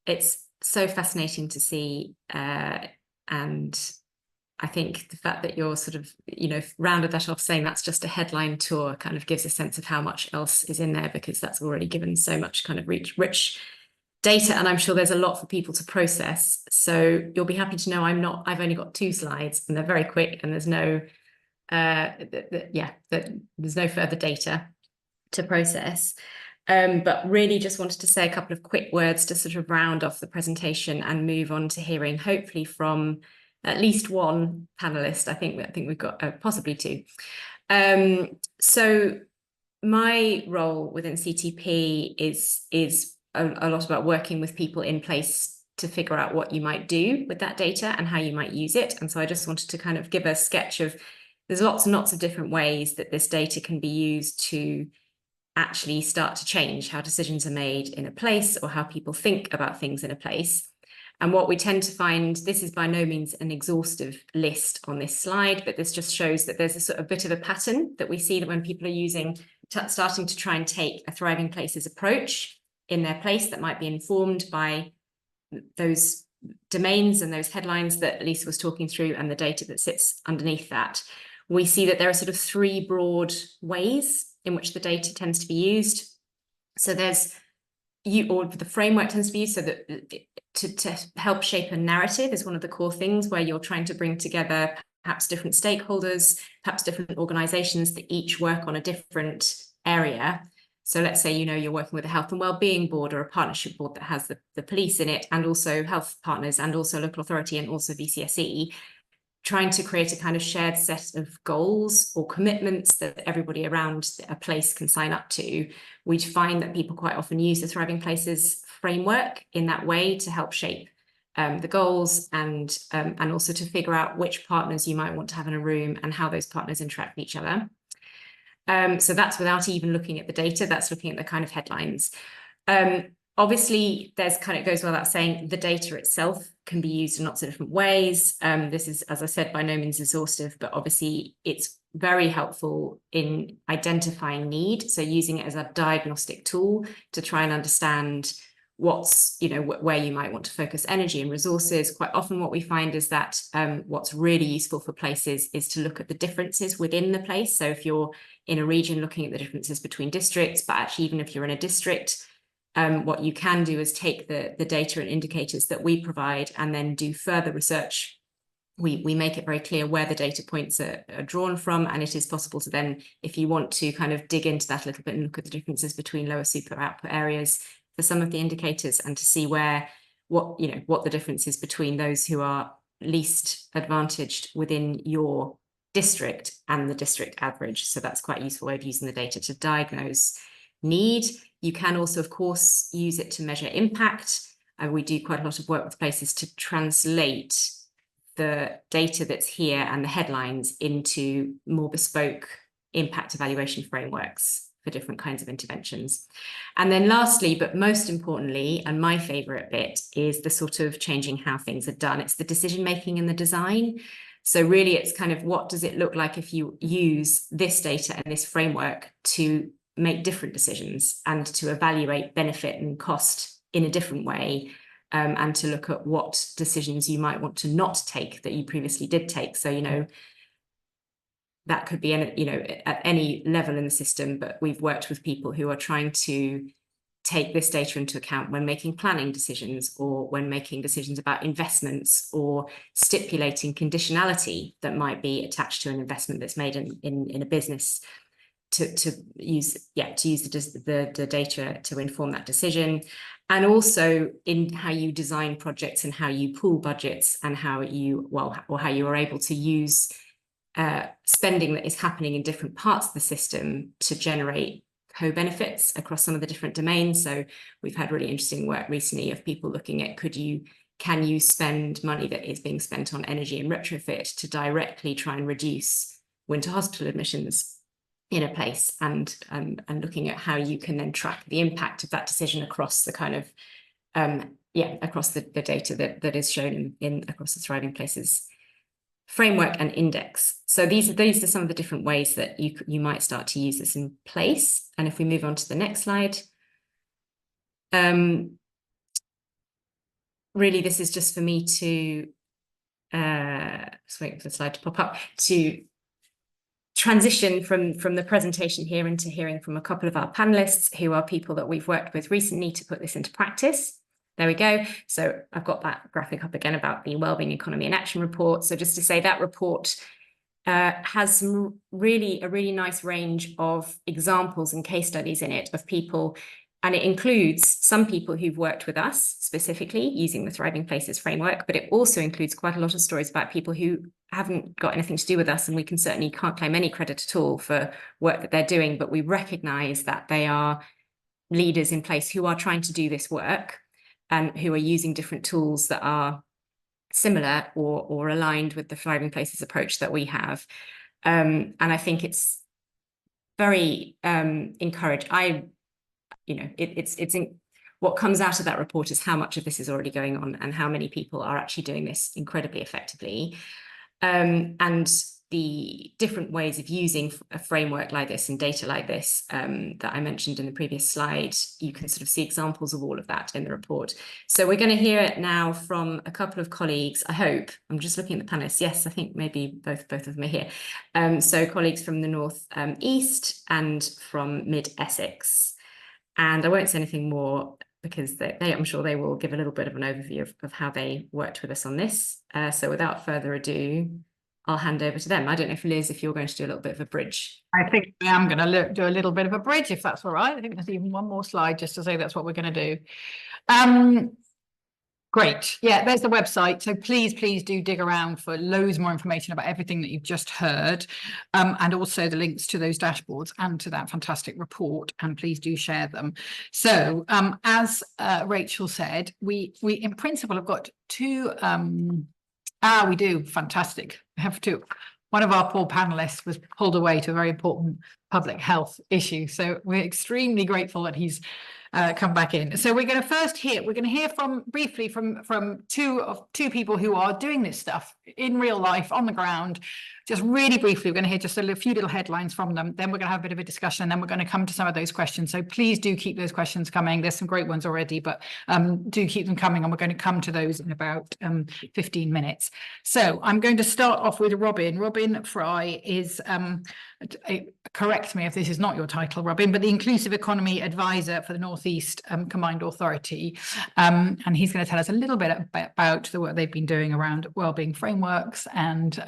It's so fascinating to see, and I think the fact that you're sort of, you know, rounded that off saying that's just a headline tour kind of gives a sense of how much else is in there, because that's already given so much kind of rich data, and I'm sure there's a lot for people to process. So you'll be happy to know I've only got 2 slides, and they're very quick, and there's no there's no further data to process. But really just wanted to say a couple of quick words to sort of round off the presentation and move on to hearing hopefully from at least one panelist. I think we've got possibly 2. So my role within CTP is a lot about working with people in place to figure out what you might do with that data and how you might use it. And so I just wanted to kind of give a sketch of, there's lots and lots of different ways that this data can be used to actually start to change how decisions are made in a place, or how people think about things in a place. And what we tend to find, this is by no means an exhaustive list on this slide, but this just shows that there's a sort of bit of a pattern that we see that when people are using, starting to try and take a thriving places approach in their place that might be informed by those domains and those headlines that Lisa was talking through and the data that sits underneath that. We see that there are sort of 3 broad ways in which the data tends to be used. So there's or the framework tends to be used so that to help shape a narrative is one of the core things, where you're trying to bring together perhaps different stakeholders, perhaps different organizations that each work on a different area. So let's say, you know, you're working with a health and wellbeing board or a partnership board that has the police in it, and also health partners, and also local authority, and also VCSE, trying to create a kind of shared set of goals or commitments that everybody around a place can sign up to. We find that people quite often use the Thriving Places framework in that way to help shape the goals, and also to figure out which partners you might want to have in a room and how those partners interact with each other. So that's without even looking at the data, that's looking at the kind of headlines. Obviously, there's kind of, goes without saying, the data itself can be used in lots of different ways. This is, as I said, by no means exhaustive, but obviously it's very helpful in identifying need. So using it as a diagnostic tool to try and understand what's, you know, where you might want to focus energy and resources. Quite often what we find is that what's really useful for places is to look at the differences within the place. So if you're in a region, looking at the differences between districts, but actually even if you're in a district, what you can do is take the data and indicators that we provide and then do further research. We make it very clear where the data points are drawn from, and it is possible to then, if you want to kind of dig into that a little bit and look at the differences between lower super output areas for some of the indicators, and to see what the difference is between those who are least advantaged within your district and the district average. So that's quite a useful way of using the data to diagnose need. You can also, of course, use it to measure impact. We do quite a lot of work with places to translate the data that's here and the headlines into more bespoke impact evaluation frameworks for different kinds of interventions. And then lastly, but most importantly, and my favorite bit, is the sort of changing how things are done. It's the decision-making and the design. So really, it's kind of, what does it look like if you use this data and this framework to make different decisions and to evaluate benefit and cost in a different way, and to look at what decisions you might want to not take that you previously did take. So, you know, that could be, you know, at any level in the system, but we've worked with people who are trying to take this data into account when making planning decisions, or when making decisions about investments, or stipulating conditionality that might be attached to an investment that's made in a business, to use the data to inform that decision. And also in how you design projects and how you pool budgets, and how you are able to use spending that is happening in different parts of the system to generate co-benefits across some of the different domains. So we've had really interesting work recently of people looking at, can you spend money that is being spent on energy and retrofit to directly try and reduce winter hospital admissions in a place, and looking at how you can then track the impact of that decision across the kind of across the data that is shown in across the Thriving Places framework and index. So these are some of the different ways that you might start to use this in place. And if we move on to the next slide, really this is just for me to just wait for the slide to pop up, to transition from the presentation here into hearing from a couple of our panelists, who are people that we've worked with recently to put this into practice. There we go. So I've got that graphic up again about the Wellbeing Economy in Action report. So just to say, that report has a really nice range of examples and case studies in it of people, and it includes some people who've worked with us specifically using the Thriving Places framework, but it also includes quite a lot of stories about people who haven't got anything to do with us, and we can't claim any credit at all for work that they're doing, but we recognise that they are leaders in place who are trying to do this work and who are using different tools that are similar or aligned with the Thriving Places approach that we have. And I think it's very encouraging. What comes out of that report is how much of this is already going on and how many people are actually doing this incredibly effectively. And the different ways of using a framework like this and data like this that I mentioned in the previous slide, you can sort of see examples of all of that in the report. So we're going to hear it now from a couple of colleagues, I hope. I'm just looking at the panelists. Yes, I think maybe both of them are here. So colleagues from the North East and from Mid-Essex. And I won't say anything more because I'm sure they will give a little bit of an overview of how they worked with us on this. So without further ado, I'll hand over to them. I don't know if Liz, if you're going to do a little bit of a bridge. I think I am going to do a little bit of a bridge, if that's all right. I think there's even one more slide just to say that's what we're going to do. Great. Yeah, there's the website. So please do dig around for loads more information about everything that you've just heard, and also the links to those dashboards and to that fantastic report, and please do share them. So as Rachel said, we in principle have got two we do. Fantastic. We have two. One of our poor panelists was pulled away to a very important public health issue. So we're extremely grateful that he's come back in. So we're going to hear briefly from two people who are doing this stuff in real life on the ground. Just really briefly, we're going to hear just a few little headlines from them. Then we're going to have a bit of a discussion, and then we're going to come to some of those questions. So please do keep those questions coming. There's some great ones already, but do keep them coming, and we're going to come to those in about 15 minutes. So I'm going to start off with Robin. Robin Fry is, correct me if this is not your title, Robin, but the Inclusive Economy Advisor for the North East Combined Authority. And he's going to tell us a little bit about the work they've been doing around wellbeing frameworks and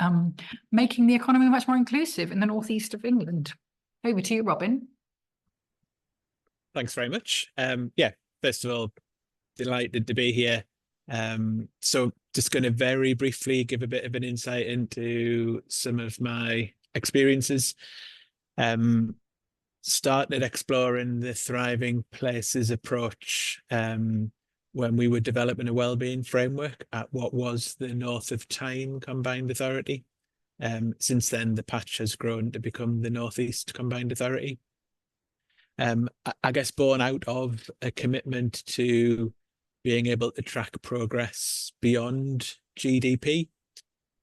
making the economy much more inclusive in the northeast of England. Over to you, Robin. Thanks very much. First of all, delighted to be here. So just going to very briefly give a bit of an insight into some of my experiences. Started exploring the Thriving Places approach when we were developing a wellbeing framework at what was the North of Tyne Combined Authority. Since then, the patch has grown to become the North East Combined Authority. I guess born out of a commitment to being able to track progress beyond GDP,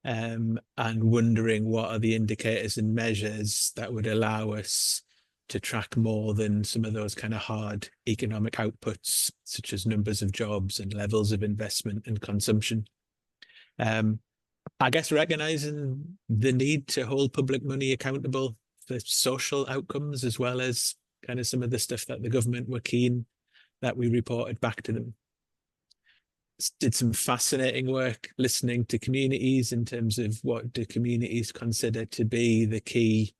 and wondering what are the indicators and measures that would allow us to track more than some of those kind of hard economic outputs, such as numbers of jobs and levels of investment and consumption. I guess recognizing the need to hold public money accountable for social outcomes, as well as kind of some of the stuff that the government were keen that we reported back to them. Did some fascinating work listening to communities in terms of what do communities consider to be the key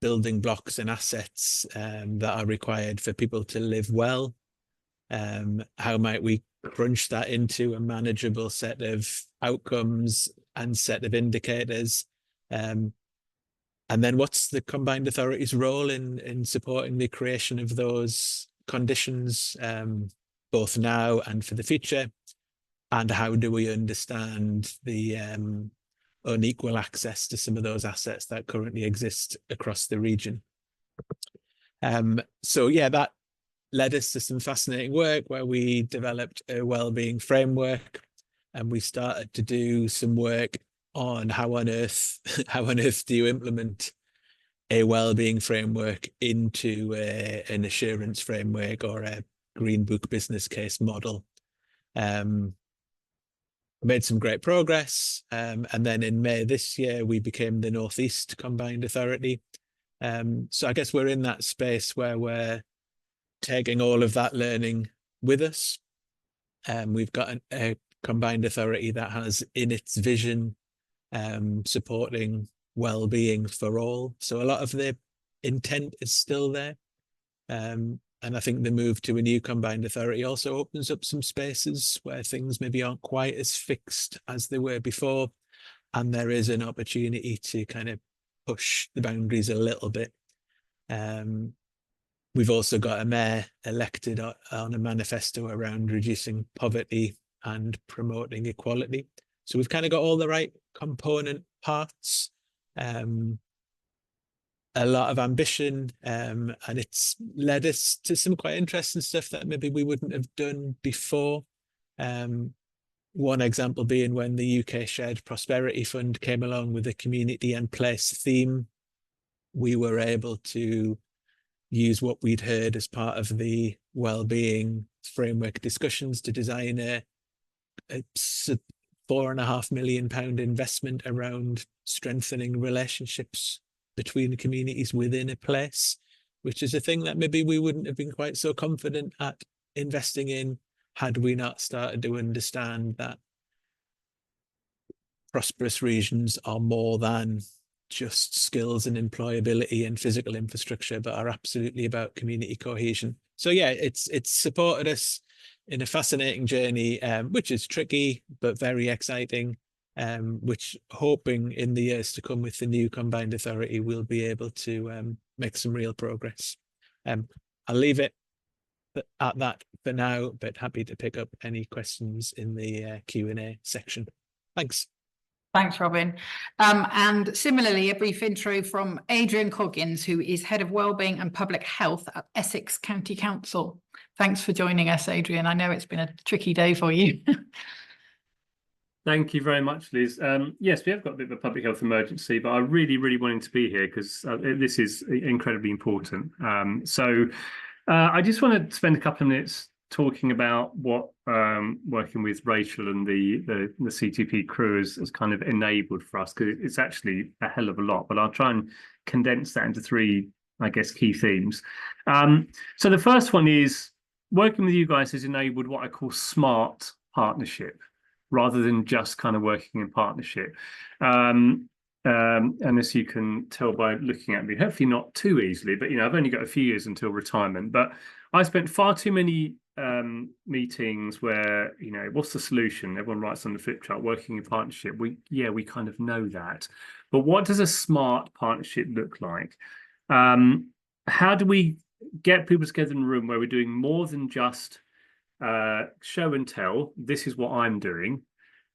building blocks and assets that are required for people to live well. How might we crunch that into a manageable set of outcomes and set of indicators? And then what's the Combined Authority's role in supporting the creation of those conditions, both now and for the future? And how do we understand the unequal access to some of those assets that currently exist across the region. So yeah, that led us to some fascinating work where we developed a wellbeing framework, and we started to do some work on how on earth do you implement a wellbeing framework into an assurance framework or a Green Book business case model. Made some great progress, and then in May this year we became the North East Combined Authority. So I guess we're in that space where we're taking all of that learning with us. We've got a combined authority that has in its vision supporting well-being for all. So a lot of the intent is still there. And I think the move to a new combined authority also opens up some spaces where things maybe aren't quite as fixed as they were before. And there is an opportunity to kind of push the boundaries a little bit. We've also got a mayor elected on a manifesto around reducing poverty and promoting equality. So we've kind of got all the right component parts, a lot of ambition, and it's led us to some quite interesting stuff that maybe we wouldn't have done before. One example being when the UK Shared Prosperity Fund came along with a community and place theme, we were able to use what we'd heard as part of the wellbeing framework discussions to design a £4.5 million investment around strengthening relationships between the communities within a place, which is a thing that maybe we wouldn't have been quite so confident at investing in had we not started to understand that prosperous regions are more than just skills and employability and physical infrastructure, but are absolutely about community cohesion. So yeah, it's supported us in a fascinating journey, which is tricky but very exciting, which hoping in the years to come with the new combined authority we'll be able to make some real progress. I'll leave it at that for now, but happy to pick up any questions in the Q&A section. Thanks. Thanks, Robin. And similarly, a brief intro from Adrian Coggins, who is Head of Wellbeing and Public Health at Essex County Council. Thanks for joining us, Adrian. I know it's been a tricky day for you. Thank you very much, Liz. Yes, we have got a bit of a public health emergency, but I really, really wanted to be here because this is incredibly important. So I just want to spend a couple of minutes talking about what working with Rachel and the CTP crew has kind of enabled for us, because it's actually a hell of a lot, but I'll try and condense that into three, I guess, key themes. So the first one is working with you guys has enabled what I call smart partnership, rather than just kind of working in partnership. And as you can tell by looking at me, hopefully not too easily, but I've only got a few years until retirement, but I spent far too many meetings where, what's the solution? Everyone writes on the flip chart, working in partnership. We kind of know that. But what does a smart partnership look like? How do we get people together in a room where we're doing more than just show and tell, this is what I'm doing,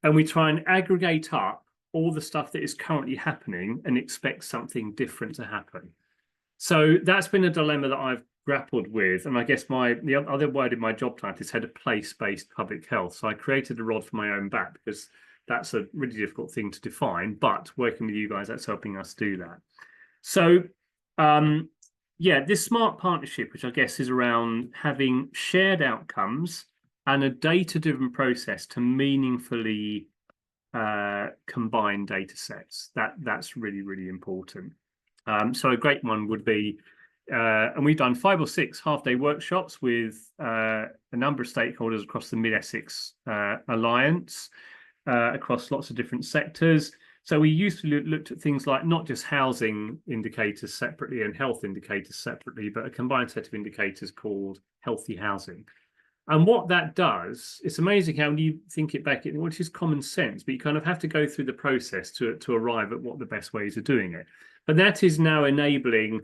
and we try and aggregate up all the stuff that is currently happening and expect something different to happen? So that's been a dilemma that I've grappled with, and I guess the other word in my job title is Head of Place-Based Public Health. So I created a rod for my own back because that's a really difficult thing to define, but working with you guys, that's helping us do that. So this smart partnership, which I guess is around having shared outcomes and a data-driven process to meaningfully combine data sets. That's really, really important. So a great one would be, and we've done 5 or 6 half-day workshops with a number of stakeholders across the Mid-Essex Alliance, across lots of different sectors. So we used to looked at things like not just housing indicators separately and health indicators separately, but a combined set of indicators called healthy housing. And what that does, it's amazing how when you think it back, which is common sense, but you kind of have to go through the process to arrive at what the best ways of doing it. But that is now enabling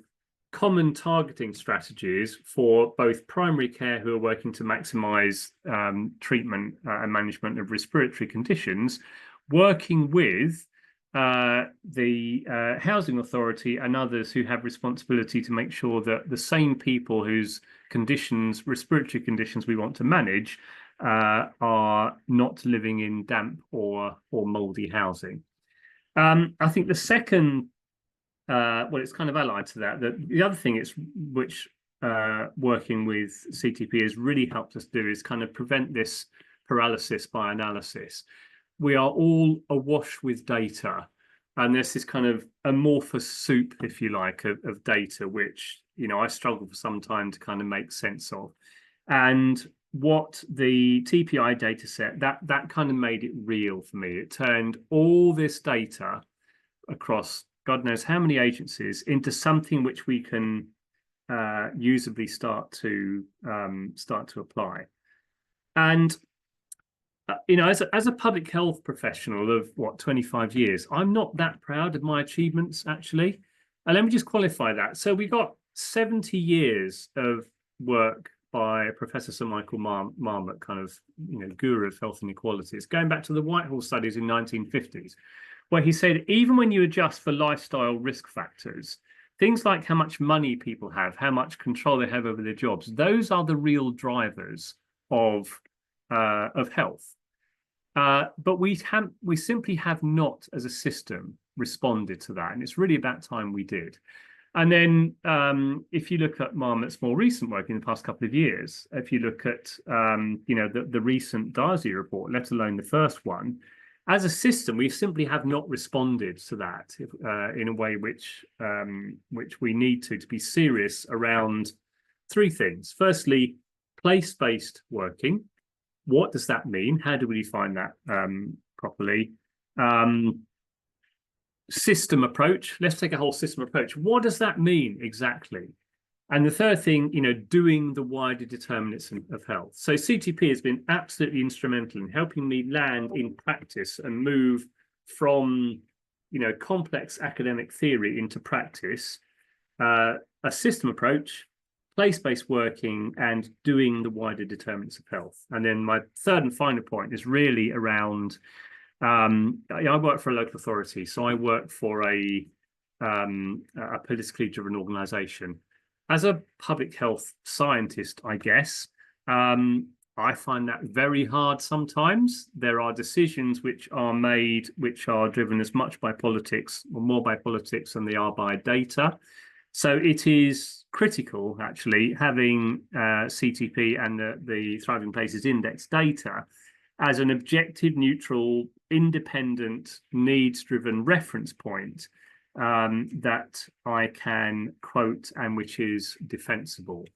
common targeting strategies for both primary care, who are working to maximise treatment and management of respiratory conditions, working with the housing authority and others who have responsibility to make sure that the same people whose conditions, respiratory conditions we want to manage, are not living in damp or mouldy housing. I think the second, well, it's kind of allied to that. The other thing which working with CTP has really helped us do is kind of prevent this paralysis by analysis. We are all awash with data, and there's this kind of amorphous soup, if you like, of data, which, you know, I struggle for some time to kind of make sense of. And what the TPI data set, that kind of made it real for me. It turned all this data across God knows how many agencies into something which we can usably start to apply. And you know, as a public health professional of what, 25 years, I'm not that proud of my achievements, actually. And let me just qualify that. So we got 70 years of work by Professor Sir Michael Marmot, kind of, you know, guru of health inequalities, going back to the Whitehall studies in 1950s, where he said, even when you adjust for lifestyle risk factors, things like how much money people have, how much control they have over their jobs, those are the real drivers of health. But we simply have not, as a system, responded to that. And it's really about time we did. And then if you look at Marmot's more recent work in the past couple of years, if you look at you know, the recent Darcy report, let alone the first one, as a system, we simply have not responded to that in a way which we need to be serious around three things. Firstly, place-based working. What does that mean? How do we define that properly? System approach. Let's take a whole system approach. What does that mean exactly? And the third thing, you know, doing the wider determinants of health. So CTP has been absolutely instrumental in helping me land in practice and move from, you know, complex academic theory into practice, a system approach, place-based working, and doing the wider determinants of health. And then my third and final point is really around, I work for a local authority, so I work for a politically driven organisation. As a public health scientist, I guess, I find that very hard sometimes. There are decisions which are made which are driven as much by politics or more by politics than they are by data. So it is critical, actually, having CTP and the Thriving Places Index data as an objective, neutral, independent, needs-driven reference point that I can quote and which is defensible.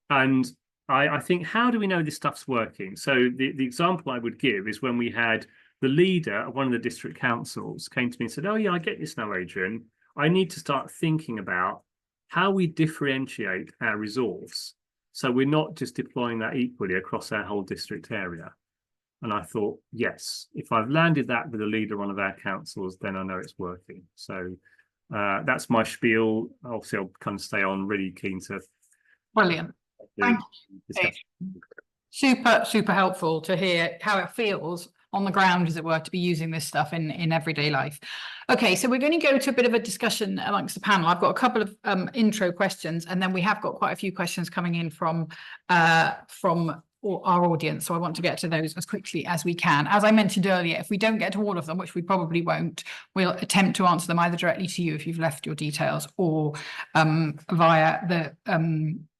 And I think, how do we know this stuff's working? So the example I would give is when we had the leader of one of the district councils came to me and said, oh yeah, I get this now, Adrian. I need to start thinking about how we differentiate our resource so we're not just deploying that equally across our whole district area. And I thought, yes, if I've landed that with a leader of one of our councils, then I know it's working. So that's my spiel. Obviously, I'll kind of stay on, really keen to. Brilliant. Thank you. Super helpful to hear how it feels on the ground, as it were, to be using this stuff in everyday life. Okay, so we're going to go to a bit of a discussion amongst the panel. I've got a couple of intro questions, and then we have got quite a few questions coming in from our audience, so I want to get to those as quickly as we can. As I mentioned earlier, if we don't get to all of them, which we probably won't, we'll attempt to answer them either directly to you if you've left your details, or via the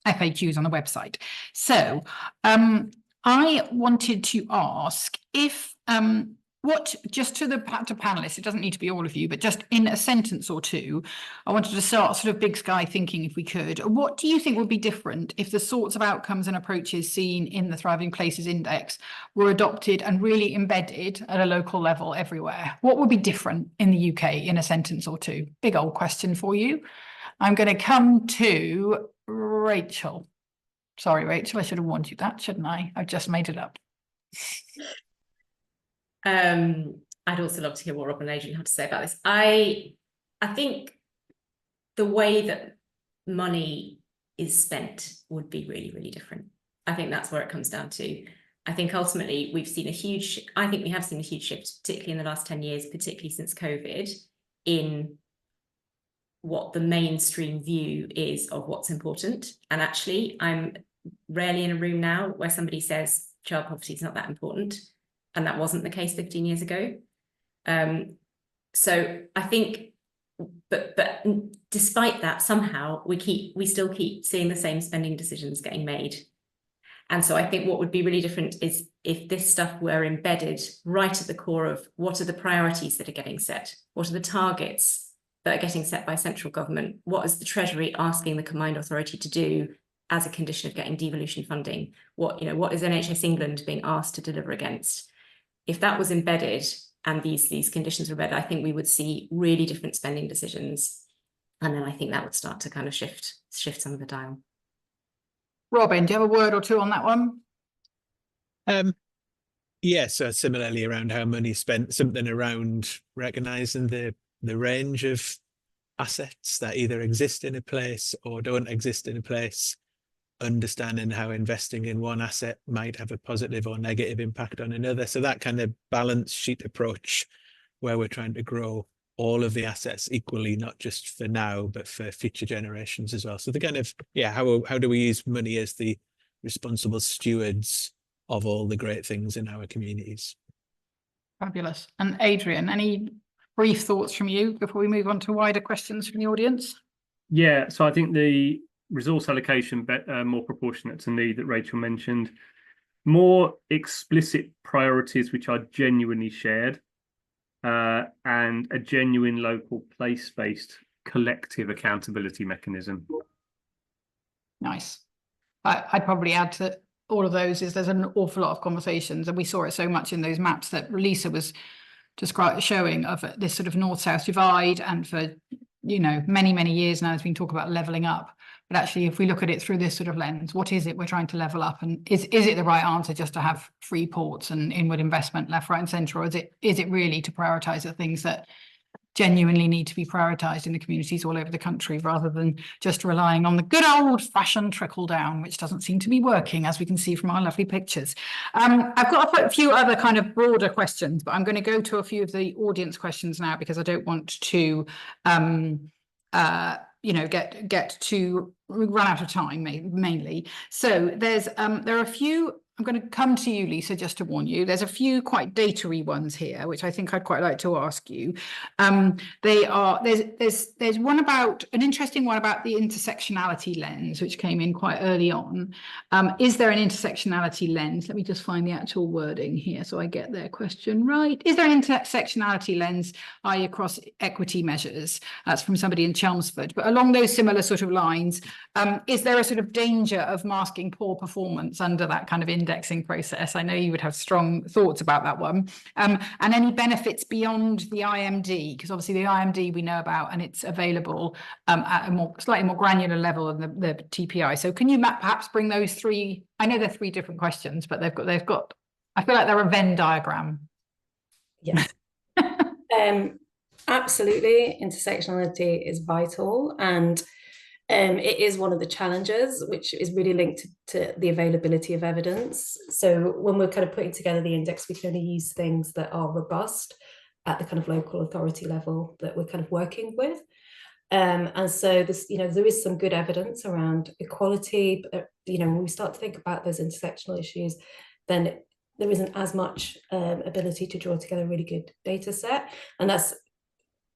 FAQs on the website. So I wanted to ask if just to panelists, it doesn't need to be all of you, but just in a sentence or two, I wanted to start sort of big sky thinking, if we could. What do you think would be different if the sorts of outcomes and approaches seen in the Thriving Places Index were adopted and really embedded at a local level everywhere? What would be different in the UK in a sentence or two? Big old question for you. I'm going to come to Rachel. Sorry, Rachel, I should have warned you that, shouldn't I? I've just made it up. I'd also love to hear what Rob and Adrian have to say about this. I think the way that money is spent would be really, really different. I think that's where it comes down to. I think ultimately we've seen I think we have seen a huge shift, particularly in the last 10 years, particularly since COVID, in what the mainstream view is of what's important. And actually, I'm rarely in a room now where somebody says child poverty is not that important. And that wasn't the case 15 years ago. So I think, but despite that, somehow we still keep seeing the same spending decisions getting made. And so I think what would be really different is if this stuff were embedded right at the core of what are the priorities that are getting set? What are the targets that are getting set by central government? What is the Treasury asking the Combined Authority to do as a condition of getting devolution funding? What is NHS England being asked to deliver against? If that was embedded and these conditions were embedded, I think we would see really different spending decisions. And then I think that would start to kind of shift some of the dial. Robin, do you have a word or two on that one? Yeah, so similarly around how money spent, something around recognizing the range of assets that either exist in a place or don't exist in a place, understanding how investing in one asset might have a positive or negative impact on another. So that kind of balance sheet approach where we're trying to grow all of the assets equally, not just for now, but for future generations as well. So the kind of, yeah, how do we use money as the responsible stewards of all the great things in our communities? Fabulous. And Adrian, any brief thoughts from you before we move on to wider questions from the audience? Yeah, so I think the resource allocation more proportionate to need that Rachel mentioned, more explicit priorities which are genuinely shared, and a genuine local place-based collective accountability mechanism. Nice. I'd probably add to all of those is there's an awful lot of conversations, and we saw it so much in those maps that Lisa was showing of this sort of north-south divide, and for many years now there's been talk about levelling up. But actually, if we look at it through this sort of lens, what is it we're trying to level up? And is it the right answer just to have free ports and inward investment left, right and centre? Or is it really to prioritise the things that genuinely need to be prioritised in the communities all over the country, rather than just relying on the good old-fashioned trickle down, which doesn't seem to be working, as we can see from our lovely pictures. I've got a few other kind of broader questions, but I'm going to go to a few of the audience questions now because I don't want to get to run out of time mainly. So there are a few. I'm going to come to you, Lisa, just to warn you. There's a few quite data-y ones here, which I think I'd quite like to ask you. There's one about an interesting one about the intersectionality lens, which came in quite early on. Is there an intersectionality lens? Let me just find the actual wording here so I get their question right. Is there an intersectionality lens, i.e. across equity measures? That's from somebody in Chelmsford. But along those similar sort of lines, is there a sort of danger of masking poor performance under that kind of indexing process? I know you would have strong thoughts about that one. And any benefits beyond the IMD, because obviously the IMD we know about and it's available at a slightly more granular level than the TPI. So can you perhaps bring those three? I know they're three different questions, but they've got I feel like they're a Venn diagram. Yes. Absolutely, intersectionality is vital, and it is one of the challenges, which is really linked to the availability of evidence. So when we're kind of putting together the index, we can only use things that are robust at the kind of local authority level that we're kind of working with. And so this, there is some good evidence around equality, but when we start to think about those intersectional issues, then there isn't as much ability to draw together a really good data set. And that's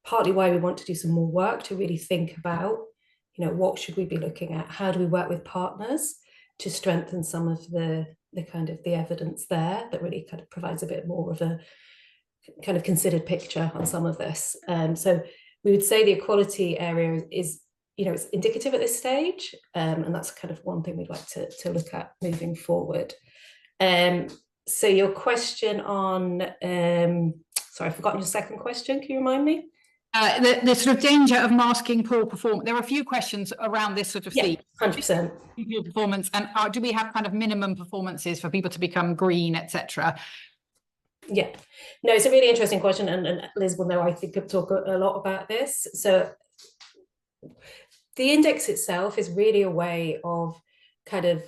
partly why we want to do some more work to really think about what should we be looking at? How do we work with partners to strengthen some of the kind of the evidence there that really kind of provides a bit more of a kind of considered picture on some of this? So we would say the equality area is, it's indicative at this stage, and that's kind of one thing we'd like to look at moving forward. So your question on, sorry, I've forgotten your second question. Can you remind me? The sort of danger of masking poor performance. There are a few questions around this sort of theme. 100%. Performance, and do we have kind of minimum performances for people to become green, etc.? Yeah, no, it's a really interesting question, and Liz will know I think could talk a lot about this. So the index itself is really a way of kind of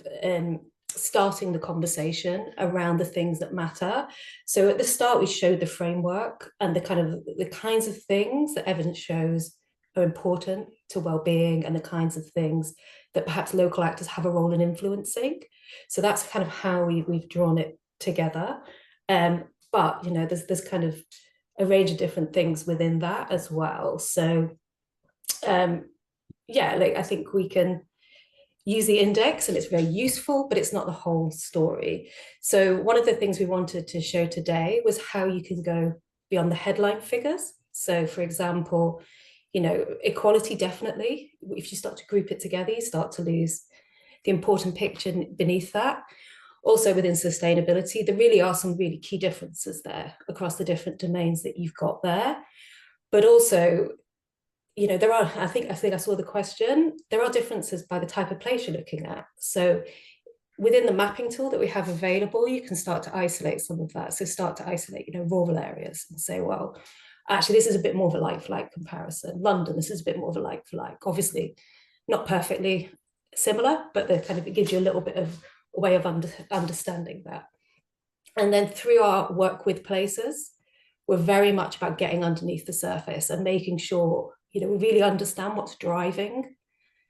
starting the conversation around the things that matter. So at the start, we showed the framework and the kinds of things that evidence shows are important to well-being, and the kinds of things that perhaps local actors have a role in influencing. So that's kind of how we've drawn it together. But you know, there's kind of a range of different things within that as well. So yeah, like I think we can use the index and it's very useful, but it's not the whole story. So one of the things we wanted to show today was how you can go beyond the headline figures. So for example, you know, equality, definitely, if you start to group it together, you start to lose the important picture beneath that. Also within sustainability, there really are some really key differences there across the different domains that you've got there. But also, you know, there are, I think I saw the question, there are differences by the type of place you're looking at. So within the mapping tool that we have available, you can start to isolate some of that. So start to isolate, you know, rural areas and say, well, actually, this is a bit more of a like-for-like comparison. London, this is a bit more of a like-for-like. Obviously, not perfectly similar, but it gives you a little bit of a way of understanding that. And then through our work with places, we're very much about getting underneath the surface and making sure, you know, we really understand what's driving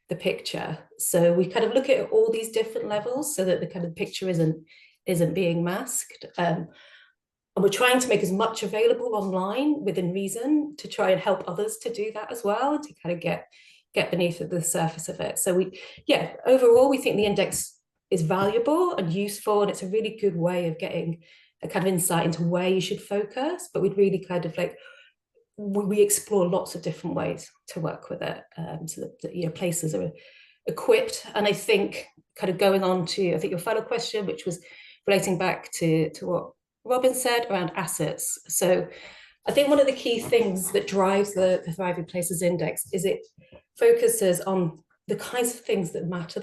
the picture. So we kind of look at all these different levels so that the kind of picture isn't being masked. And we're trying to make as much available online within reason to try and help others to do that as well, to kind of get beneath the surface of it. So overall, we think the index is valuable and useful, and it's a really good way of getting a kind of insight into where you should focus, but we'd really kind of like, we explore lots of different ways to work with it, so that, you know, places are equipped. And I think kind of going on to, I think your final question, which was relating back to what Robin said around assets. So I think one of the key things that drives the Thriving Places Index is it focuses on the kinds of things that matter,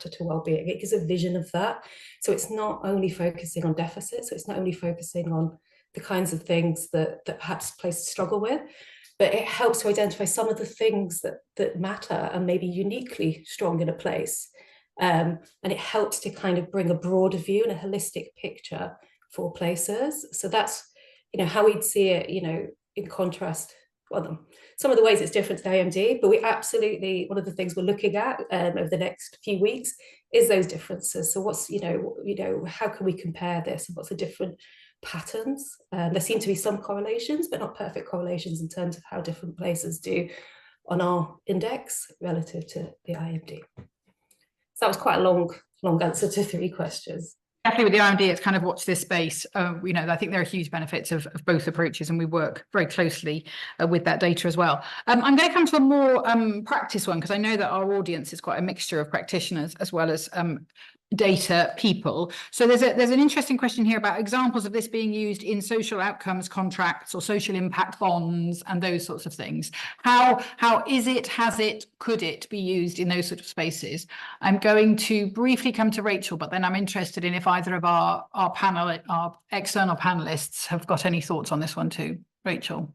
to well-being. It gives a vision of that. So it's not only focusing on deficits, so it's not only focusing on the kinds of things that perhaps places struggle with, but it helps to identify some of the things that matter and maybe uniquely strong in a place. And it helps to kind of bring a broader view and a holistic picture for places. So that's, you know, how we'd see it, you know, in contrast, well, some of the ways it's different to IMD, but we absolutely, one of the things we're looking at over the next few weeks is those differences. So what's, you know, how can we compare this, and what's the different patterns? There seem to be some correlations, but not perfect correlations in terms of how different places do on our index relative to the IMD. So that was quite a long answer to 3 questions. Definitely with the IMD, it's kind of watch this space. You know, I think there are huge benefits of both approaches, and we work very closely with that data as well. I'm going to come to a more practice one, because I know that our audience is quite a mixture of practitioners as well as data people. So there's an interesting question here about examples of this being used in social outcomes contracts or social impact bonds and those sorts of things. How is it, has it, could it be used in those sort of spaces? I'm going to briefly come to Rachel, but then I'm interested in if either of our external panelists have got any thoughts on this one too. Rachel.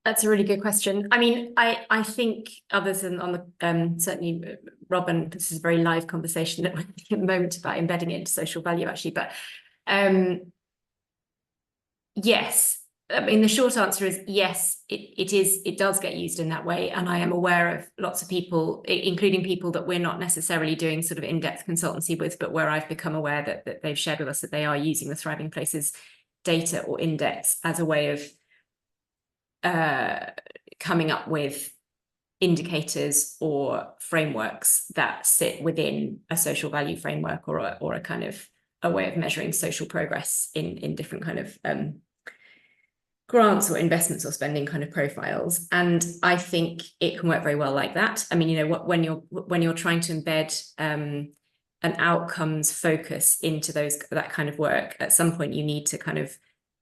That's a really good question. I mean, I think others on the certainly Robin, this is a very live conversation that we're having at the moment about embedding it into social value, actually. But yes, I mean, the short answer is yes, it does get used in that way. And I am aware of lots of people, including people that we're not necessarily doing sort of in-depth consultancy with, but where I've become aware that they've shared with us that they are using the Thriving Places data or index as a way of coming up with indicators or frameworks that sit within a social value framework or a kind of a way of measuring social progress in different kind of grants or investments or spending kind of profiles. And I think it can work very well like that. I mean, you know, when you're trying to embed an outcomes focus into that kind of work, at some point you need to kind of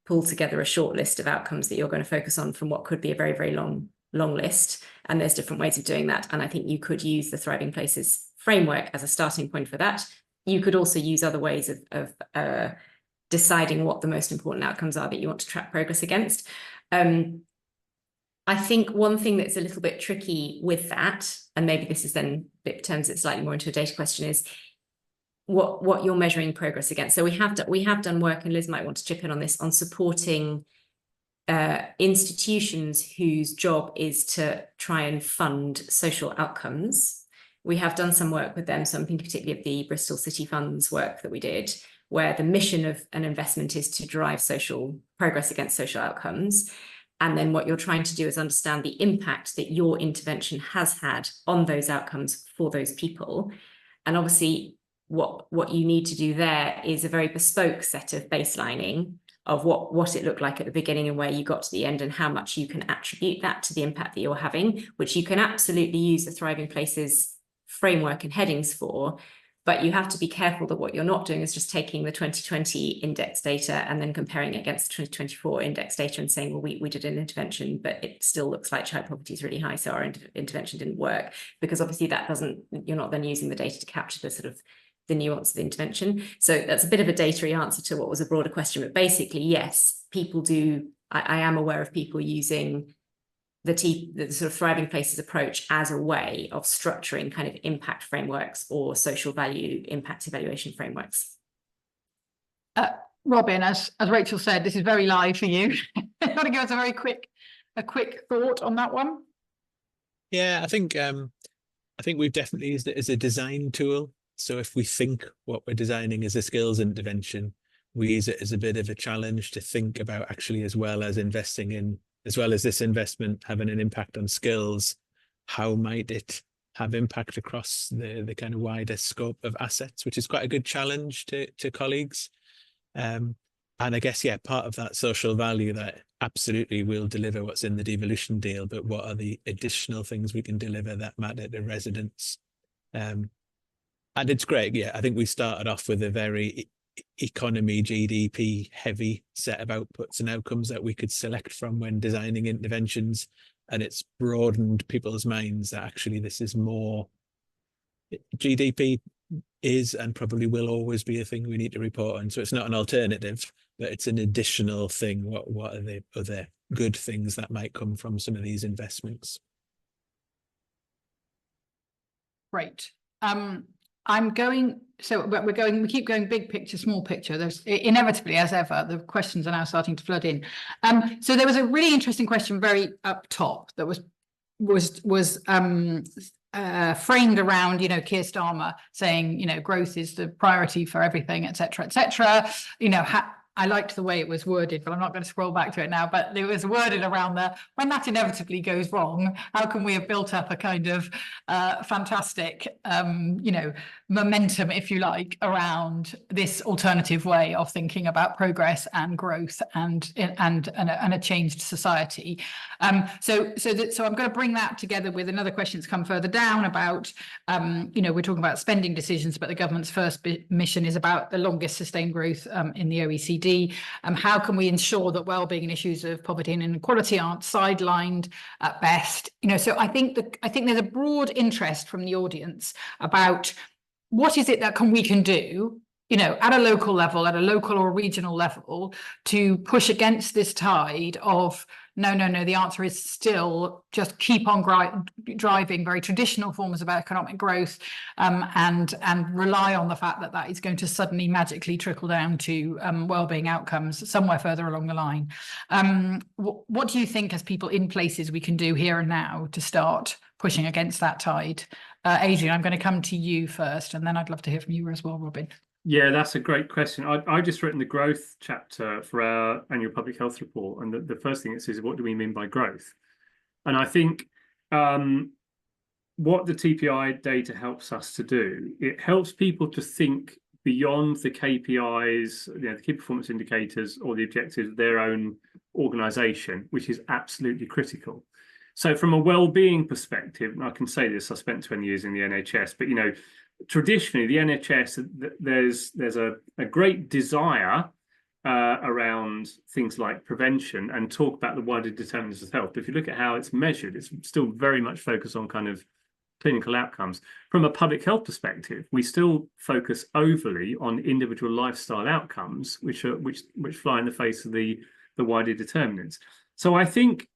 pull together a short list of outcomes that you're going to focus on from what could be a very, very long list. And there's different ways of doing that. And I think you could use the Thriving Places framework as a starting point for that. You could also use other ways of deciding what the most important outcomes are that you want to track progress against. I think one thing that's a little bit tricky with that, and maybe this is then turns it slightly more into a data question, is what you're measuring progress against. So we have done work, and Liz might want to chip in on this, on supporting institutions whose job is to try and fund social outcomes. We have done some work with them, so I'm thinking particularly of the Bristol City Funds work that we did, where the mission of an investment is to drive social progress against social outcomes. And then what you're trying to do is understand the impact that your intervention has had on those outcomes for those people. And obviously, what you need to do there is a very bespoke set of baselining of what it looked like at the beginning and where you got to the end, and how much you can attribute that to the impact that you're having, which you can absolutely use the Thriving Places framework and headings for. But you have to be careful that what you're not doing is just taking the 2020 index data and then comparing it against the 2024 index data and saying, well, we did an intervention, but it still looks like child poverty is really high, so our intervention didn't work. Because obviously you're not then using the data to capture the sort of the nuance of the intervention. So that's a bit of a data-y answer to what was a broader question. But basically, yes, people do. I am aware of people using the sort of Thriving Places approach as a way of structuring kind of impact frameworks or social value impact evaluation frameworks. Robin, as Rachel said, this is very live for you. Want to give us a quick thought on that one? Yeah, I think we've definitely used it as a design tool. So if we think what we're designing as a skills intervention, we use it as a bit of a challenge to think about, actually, as well as this investment having an impact on skills, how might it have impact across the kind of wider scope of assets, which is quite a good challenge to colleagues. And I guess, yeah, part of that social value that absolutely will deliver what's in the devolution deal, but what are the additional things we can deliver that matter to residents? And it's great. Yeah, I think we started off with a very economy, GDP heavy set of outputs and outcomes that we could select from when designing interventions. And it's broadened people's minds that actually this is more. GDP is and probably will always be a thing we need to report on. So it's not an alternative, but it's an additional thing. What are the other good things that might come from some of these investments? Great. We keep going big picture, small picture. There's inevitably, as ever, the questions are now starting to flood in. So there was a really interesting question very up top that was framed around, Keir Starmer saying, growth is the priority for everything, et cetera, et cetera. I liked the way it was worded, but I'm not going to scroll back to it now. But it was worded around when that inevitably goes wrong, how can we have built up a kind of fantastic, momentum, if you like, around this alternative way of thinking about progress and growth and a changed society. So I'm going to bring that together with another question that's come further down about, we're talking about spending decisions, but the government's first mission is about the longest sustained growth in the OECD. How can we ensure that well-being and issues of poverty and inequality aren't sidelined at best? So I think there's a broad interest from the audience about what is it that we can do, at a local level, at a local or regional level, to push against this tide of no, the answer is still just keep on driving very traditional forms of economic growth, and rely on the fact that is going to suddenly magically trickle down to well-being outcomes somewhere further along the line. What do you think, as people in places, we can do here and now to start pushing against that tide? Adrian, I'm going to come to you first, and then I'd love to hear from you as well, Robin. Yeah, that's a great question. I've just written the growth chapter for our annual public health report. And the first thing it says is, what do we mean by growth? And I think what the TPI data helps us to do, it helps people to think beyond the KPIs, the key performance indicators or the objectives of their own organisation, which is absolutely critical. So from a well-being perspective, and I can say this, I spent 20 years in the NHS, but traditionally, the NHS, there's a great desire around things like prevention and talk about the wider determinants of health. But if you look at how it's measured, it's still very much focused on kind of clinical outcomes. From a public health perspective, we still focus overly on individual lifestyle outcomes, which fly in the face of the wider determinants. So I think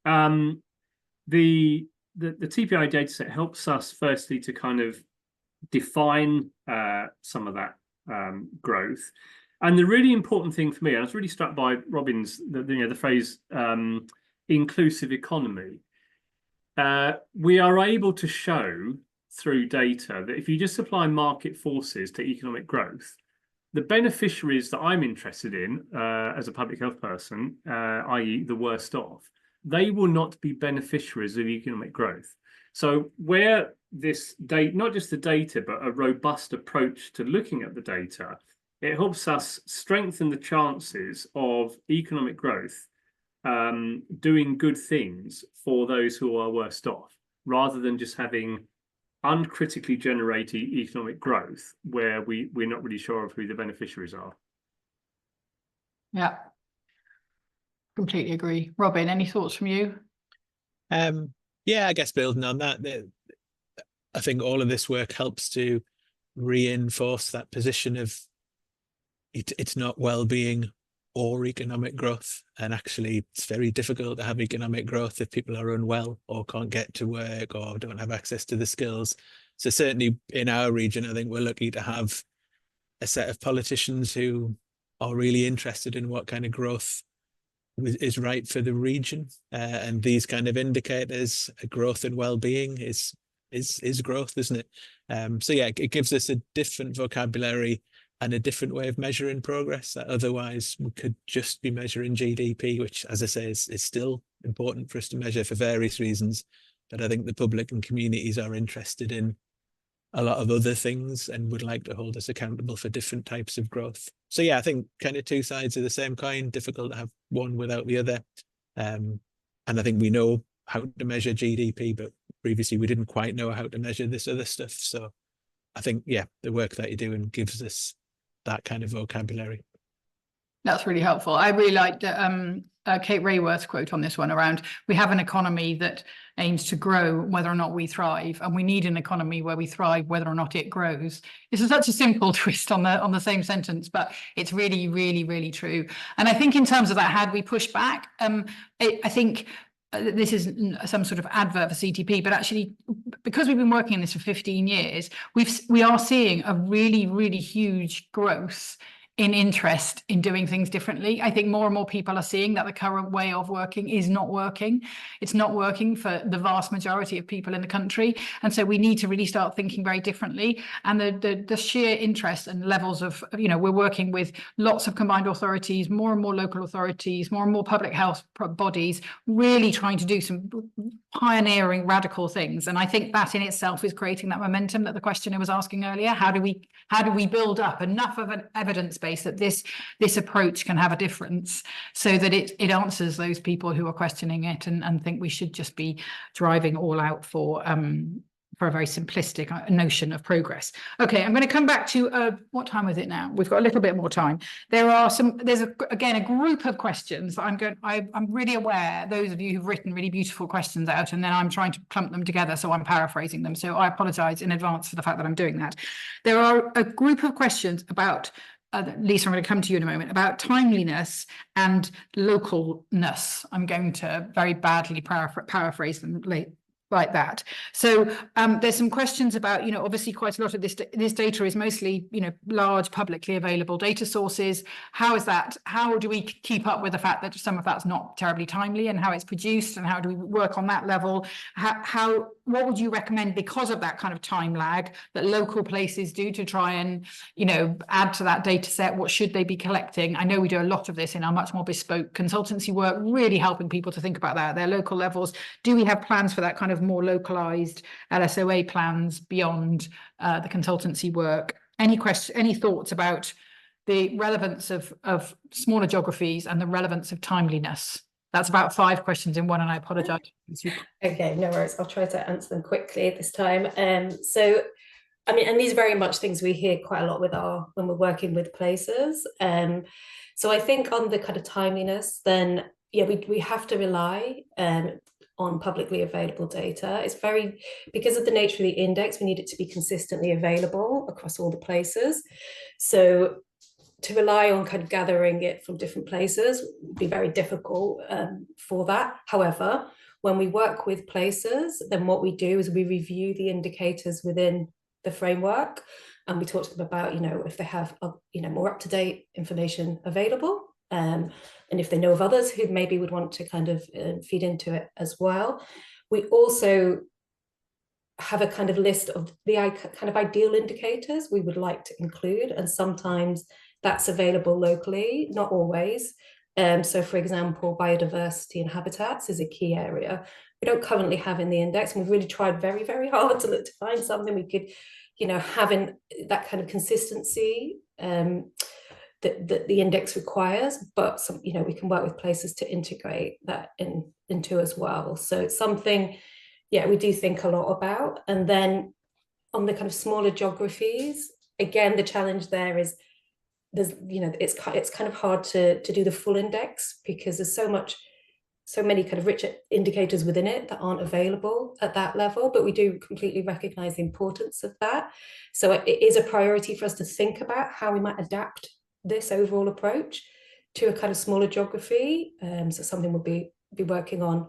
the TPI dataset helps us firstly to kind of define some of that growth. And the really important thing for me, and I was really struck by Robin's the phrase inclusive economy. We are able to show through data that if you just apply market forces to economic growth, the beneficiaries that I'm interested in as a public health person, i.e. the worst off, they will not be beneficiaries of economic growth. So where this data, not just the data, but a robust approach to looking at the data, it helps us strengthen the chances of economic growth doing good things for those who are worst off, rather than just having uncritically generated economic growth where we're not really sure of who the beneficiaries are. Yeah, completely agree. Robin, any thoughts from you? Yeah, I guess building on that, I think all of this work helps to reinforce that position of it's not well-being or economic growth. And actually, it's very difficult to have economic growth if people are unwell or can't get to work or don't have access to the skills. So certainly in our region, I think we're lucky to have a set of politicians who are really interested in what kind of growth is right for the region. And these kind of indicators, growth and well-being is growth, isn't it? So yeah, it gives us a different vocabulary and a different way of measuring progress that otherwise we could just be measuring GDP, which, as I say, is still important for us to measure for various reasons. But I think the public and communities are interested in a lot of other things and would like to hold us accountable for different types of growth. So yeah, I think kind of two sides of the same coin, difficult to have one without the other. And I think we know how to measure GDP, but previously we didn't quite know how to measure this other stuff. So I think, yeah, the work that you're doing gives us that kind of vocabulary. That's really helpful. I really liked Kate Rayworth's quote on this one around, we have an economy that aims to grow whether or not we thrive, and we need an economy where we thrive whether or not it grows. This is such a simple twist on the same sentence, but it's really, really, really true. And I think in terms of that, had we pushed back, I think this is some sort of advert for CTP, but actually, because we've been working in this for 15 years, we are seeing a really, really huge growth in interest in doing things differently. I think more and more people are seeing that the current way of working is not working. It's not working for the vast majority of people in the country. And so we need to really start thinking very differently. And the sheer interest and levels of, we're working with lots of combined authorities, more and more local authorities, more and more public health bodies, really trying to do some pioneering radical things. And I think that in itself is creating that momentum that the questioner was asking earlier. How do we build up enough of an evidence base that this approach can have a difference, so that it answers those people who are questioning it and think we should just be driving all out for a very simplistic notion of progress. Okay, I'm going to come back to what time is it now? We've got a little bit more time. There's again a group of questions. I'm really aware, those of you who've written really beautiful questions out, and then I'm trying to clump them together, so I'm paraphrasing them. So I apologize in advance for the fact that I'm doing that. There are a group of questions about Lisa, I'm going to come to you in a moment, about timeliness and localness. I'm going to very badly paraphrase them like that. So there's some questions about, obviously quite a lot of this data is mostly, large publicly available data sources. How do we keep up with the fact that some of that's not terribly timely, and how it's produced, and how do we work on that level? What would you recommend, because of that kind of time lag, that local places do to try and, add to that data set? What should they be collecting? I know we do a lot of this in our much more bespoke consultancy work, really helping people to think about that at their local levels. Do we have plans for that kind of more localized LSOA plans beyond the consultancy work? Any thoughts about the relevance of smaller geographies and the relevance of timeliness? That's about 5 questions in one, and I apologize. Okay, no worries. I'll try to answer them quickly this time. So, I mean, and these are very much things we hear quite a lot when we're working with places. So I think on the kind of timeliness, then, yeah, we have to rely on publicly available data. It's because of the nature of the index, we need it to be consistently available across all the places. So to rely on kind of gathering it from different places would be very difficult for that. However, When we work with places, then what we do is we review the indicators within the framework, and we talk to them about, if they have, more up-to-date information available, and if they know of others who maybe would want to kind of feed into it as well. We also have a kind of list of the kind of ideal indicators we would like to include, and sometimes that's available locally, not always. So for example, biodiversity and habitats is a key area we don't currently have in the index, and we've really tried very, very hard to find something we could, having that kind of consistency that the index requires, but we can work with places to integrate that into as well. So it's something, we do think a lot about. And then on the kind of smaller geographies, again, the challenge there is there's, it's kind of hard to do the full index, because there's so many kind of rich indicators within it that aren't available at that level, but we do completely recognize the importance of that. So it is a priority for us to think about how we might adapt this overall approach to a kind of smaller geography. So something we'll be working on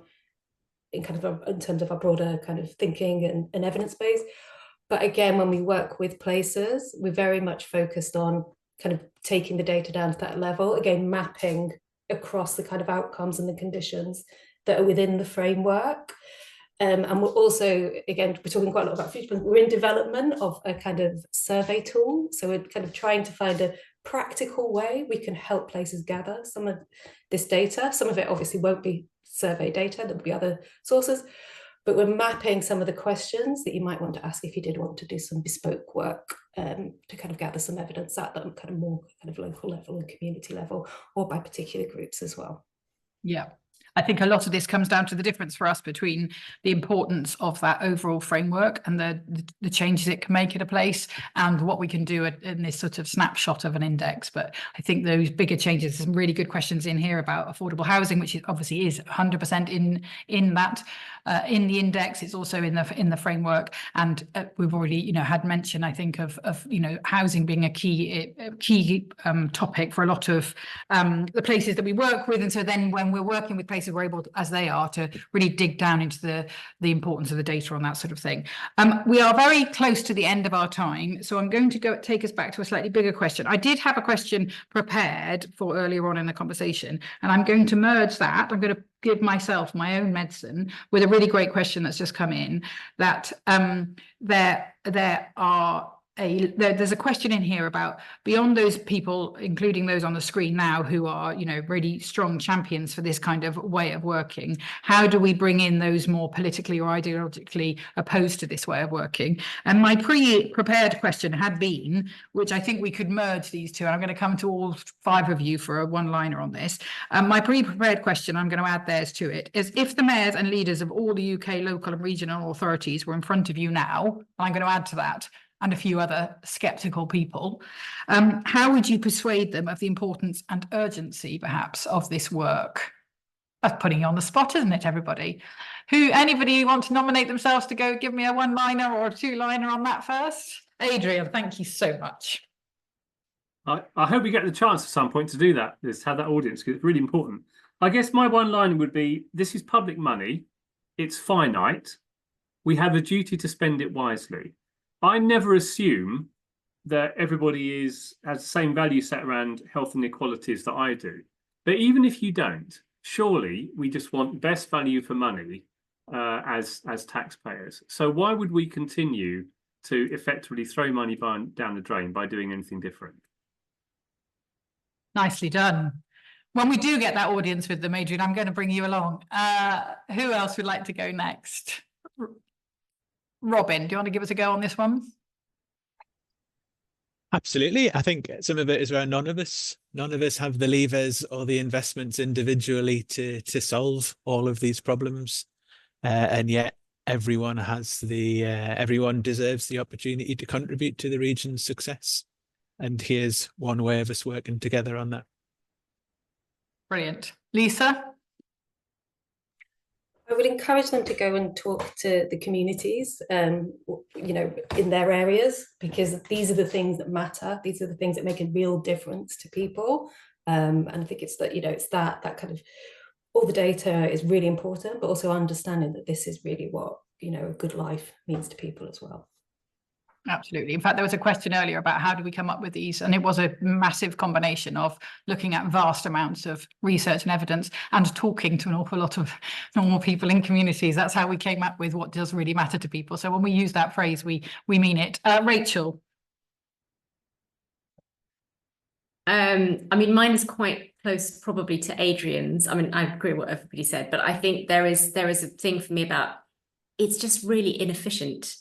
in terms of our broader kind of thinking and evidence base. But again, when we work with places, we're very much focused on kind of taking the data down to that level, again, mapping across the kind of outcomes and the conditions that are within the framework. And we're also, again, we're talking quite a lot about future plans. We're in development of a kind of survey tool. So we're kind of trying to find a practical way we can help places gather some of this data. Some of it obviously won't be survey data, there'll be other sources, but we're mapping some of the questions that you might want to ask if you did want to do some bespoke work to kind of gather some evidence at that kind of more kind of local level and community level, or by particular groups as well. Yeah. I think a lot of this comes down to the difference for us between the importance of that overall framework and the changes it can make at a place, and what we can do in this sort of snapshot of an index. But I think those bigger changes, there's some really good questions in here about affordable housing, which obviously is 100% in that in the index. It's also in the framework, and we've already had mention, I think, of housing being a key topic for a lot of the places that we work with. And so then when we're working with places, we're able to, as they are, to really dig down into the importance of the data on that sort of thing. We are very close to the end of our time, so I'm going to take us back to a slightly bigger question. I did have a question prepared for earlier on in the conversation, and I'm going to merge that. I'm going to give myself my own medicine with a really great question that's just come in, that there's a question in here about, beyond those people, including those on the screen now, who are really strong champions for this kind of way of working, how do we bring in those more politically or ideologically opposed to this way of working? And my pre-prepared question had been, which I think we could merge these two, and I'm going to come to all 5 of you for a one-liner on this. My pre-prepared question, I'm going to add theirs to it, is: if the mayors and leaders of all the UK local and regional authorities were in front of you now, I'm going to add to that, and a few other sceptical people, how would you persuade them of the importance and urgency, perhaps, of this work? That's putting you on the spot, isn't it, everybody? Anybody want to nominate themselves to go give me a one-liner or a two-liner on that first? Adrian, thank you so much. I hope we get the chance at some point to do that, is have that audience, because it's really important. I guess my one-liner would be, this is public money, it's finite, we have a duty to spend it wisely. I never assume that everybody has the same value set around health and inequalities that I do. But even if you don't, surely we just want best value for money as taxpayers. So why would we continue to effectively throw money down the drain by doing anything different? Nicely done. When we do get that audience with them, Adrian, I'm going to bring you along. Who else would like to go next? Robin, do you want to give us a go on this one? Absolutely. I think some of it is where none of us have the levers or the investments individually to solve all of these problems, and yet everyone everyone deserves the opportunity to contribute to the region's success. And here's one way of us working together on that. Brilliant. Lisa? I would encourage them to go and talk to the communities, in their areas, because these are the things that matter. These are the things that make a real difference to people. And I think it's that, it's that kind of all the data is really important, but also understanding that this is really what, you know, a good life means to people as well. Absolutely. In fact, there was a question earlier about how do we come up with these, and it was a massive combination of looking at vast amounts of research and evidence and talking to an awful lot of normal people in communities. That's how we came up with what does really matter to people. So when we use that phrase, we mean it. Rachel. I mean, mine is quite close probably to Adrian's. I mean, I agree with what everybody said, but I think there is a thing for me about it's just really inefficient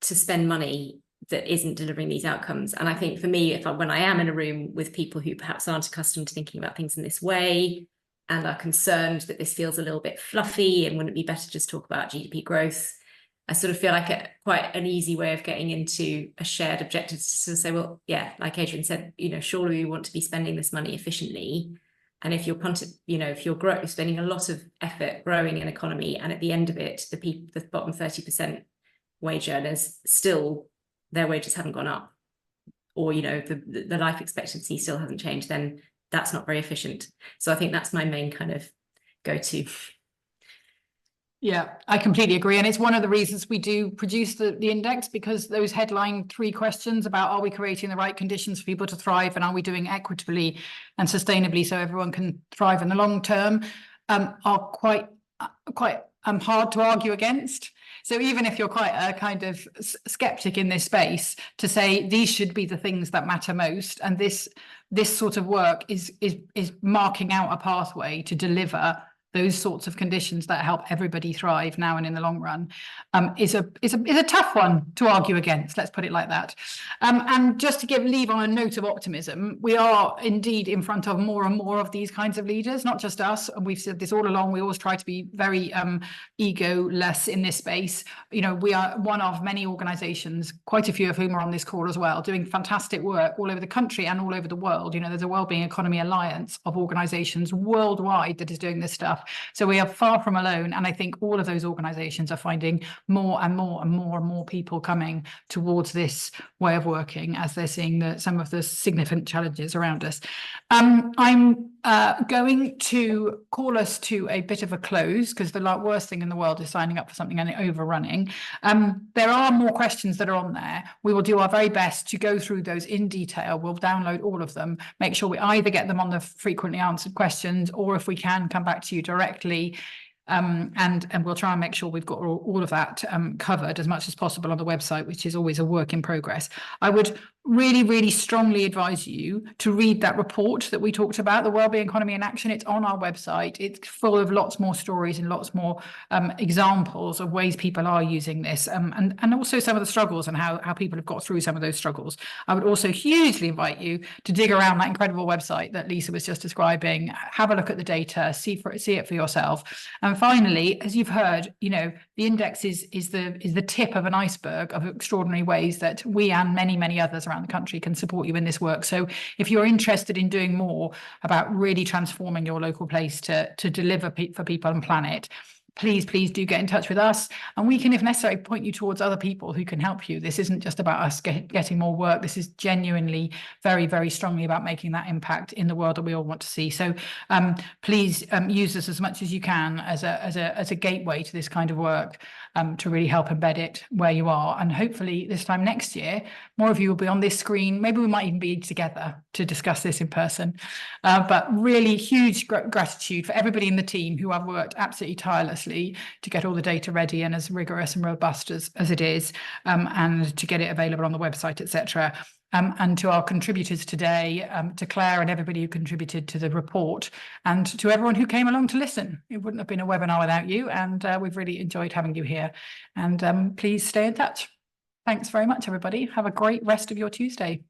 to spend money that isn't delivering these outcomes. And I think for me, when I am in a room with people who perhaps aren't accustomed to thinking about things in this way and are concerned that this feels a little bit fluffy and wouldn't it be better to just talk about GDP growth, I sort of feel like quite an easy way of getting into a shared objective to sort of say, well, yeah, like Adrian said, you know, surely we want to be spending this money efficiently. And if you're, you know, if you're spending a lot of effort growing an economy, and at the end of it, the bottom 30% wage earners still, their wages haven't gone up, or, you know, the life expectancy still hasn't changed, then that's not very efficient. So I think that's my main kind of go-to. Yeah, I completely agree. And it's one of the reasons we do produce the index, because those headline 3 questions about are we creating the right conditions for people to thrive, and are we doing equitably and sustainably so everyone can thrive in the long term, are quite hard to argue against. So even if you're quite a kind of skeptic in this space, to say these should be the things that matter most, and this sort of work is marking out a pathway to deliver those sorts of conditions that help everybody thrive now and in the long run, is a tough one to argue against. Let's put it like that. And just to leave on a note of optimism, we are indeed in front of more and more of these kinds of leaders, not just us. And we've said this all along. We always try to be very ego-less in this space. You know, we are one of many organisations, quite a few of whom are on this call as well, doing fantastic work all over the country and all over the world. You know, there's a Wellbeing Economy Alliance of organisations worldwide that is doing this stuff. So we are far from alone, and I think all of those organisations are finding more and more and more and more people coming towards this way of working as they're seeing some of the significant challenges around us. I'm going to call us to a bit of a close, because the worst thing in the world is signing up for something and overrunning. There are more questions that are on there. We will do our very best to go through those in detail. We'll download all of them, make sure we either get them on the frequently answered questions, or if we can, come back to you directly. And we'll try and make sure we've got all of that covered as much as possible on the website, which is always a work in progress. I would really, really strongly advise you to read that report that we talked about, the Wellbeing Economy in Action. It's on our website. It's full of lots more stories and lots more examples of ways people are using this, and also some of the struggles and how people have got through some of those struggles. I would also hugely invite you to dig around that incredible website that Lisa was just describing, have a look at the data, see it for yourself. And finally, as you've heard, you know, the index is the tip of an iceberg of extraordinary ways that we and many, many others around the country can support you in this work. So if you're interested in doing more about really transforming your local place to deliver for people and planet, please do get in touch with us, and we can, if necessary, point you towards other people who can help you. This isn't just about us getting more work. This is genuinely very, very strongly about making that impact in the world that we all want to see. So please use this as much as you can as a gateway to this kind of work, to really help embed it where you are. And hopefully this time next year, more of you will be on this screen. Maybe we might even be together to discuss this in person. But really huge gratitude for everybody in the team who have worked absolutely tirelessly to get all the data ready and as rigorous and robust as it is, and to get it available on the website, etc. And to our contributors today, to Claire and everybody who contributed to the report, and to everyone who came along to listen. It wouldn't have been a webinar without you, and we've really enjoyed having you here. And please stay in touch. Thanks very much, everybody. Have a great rest of your Tuesday.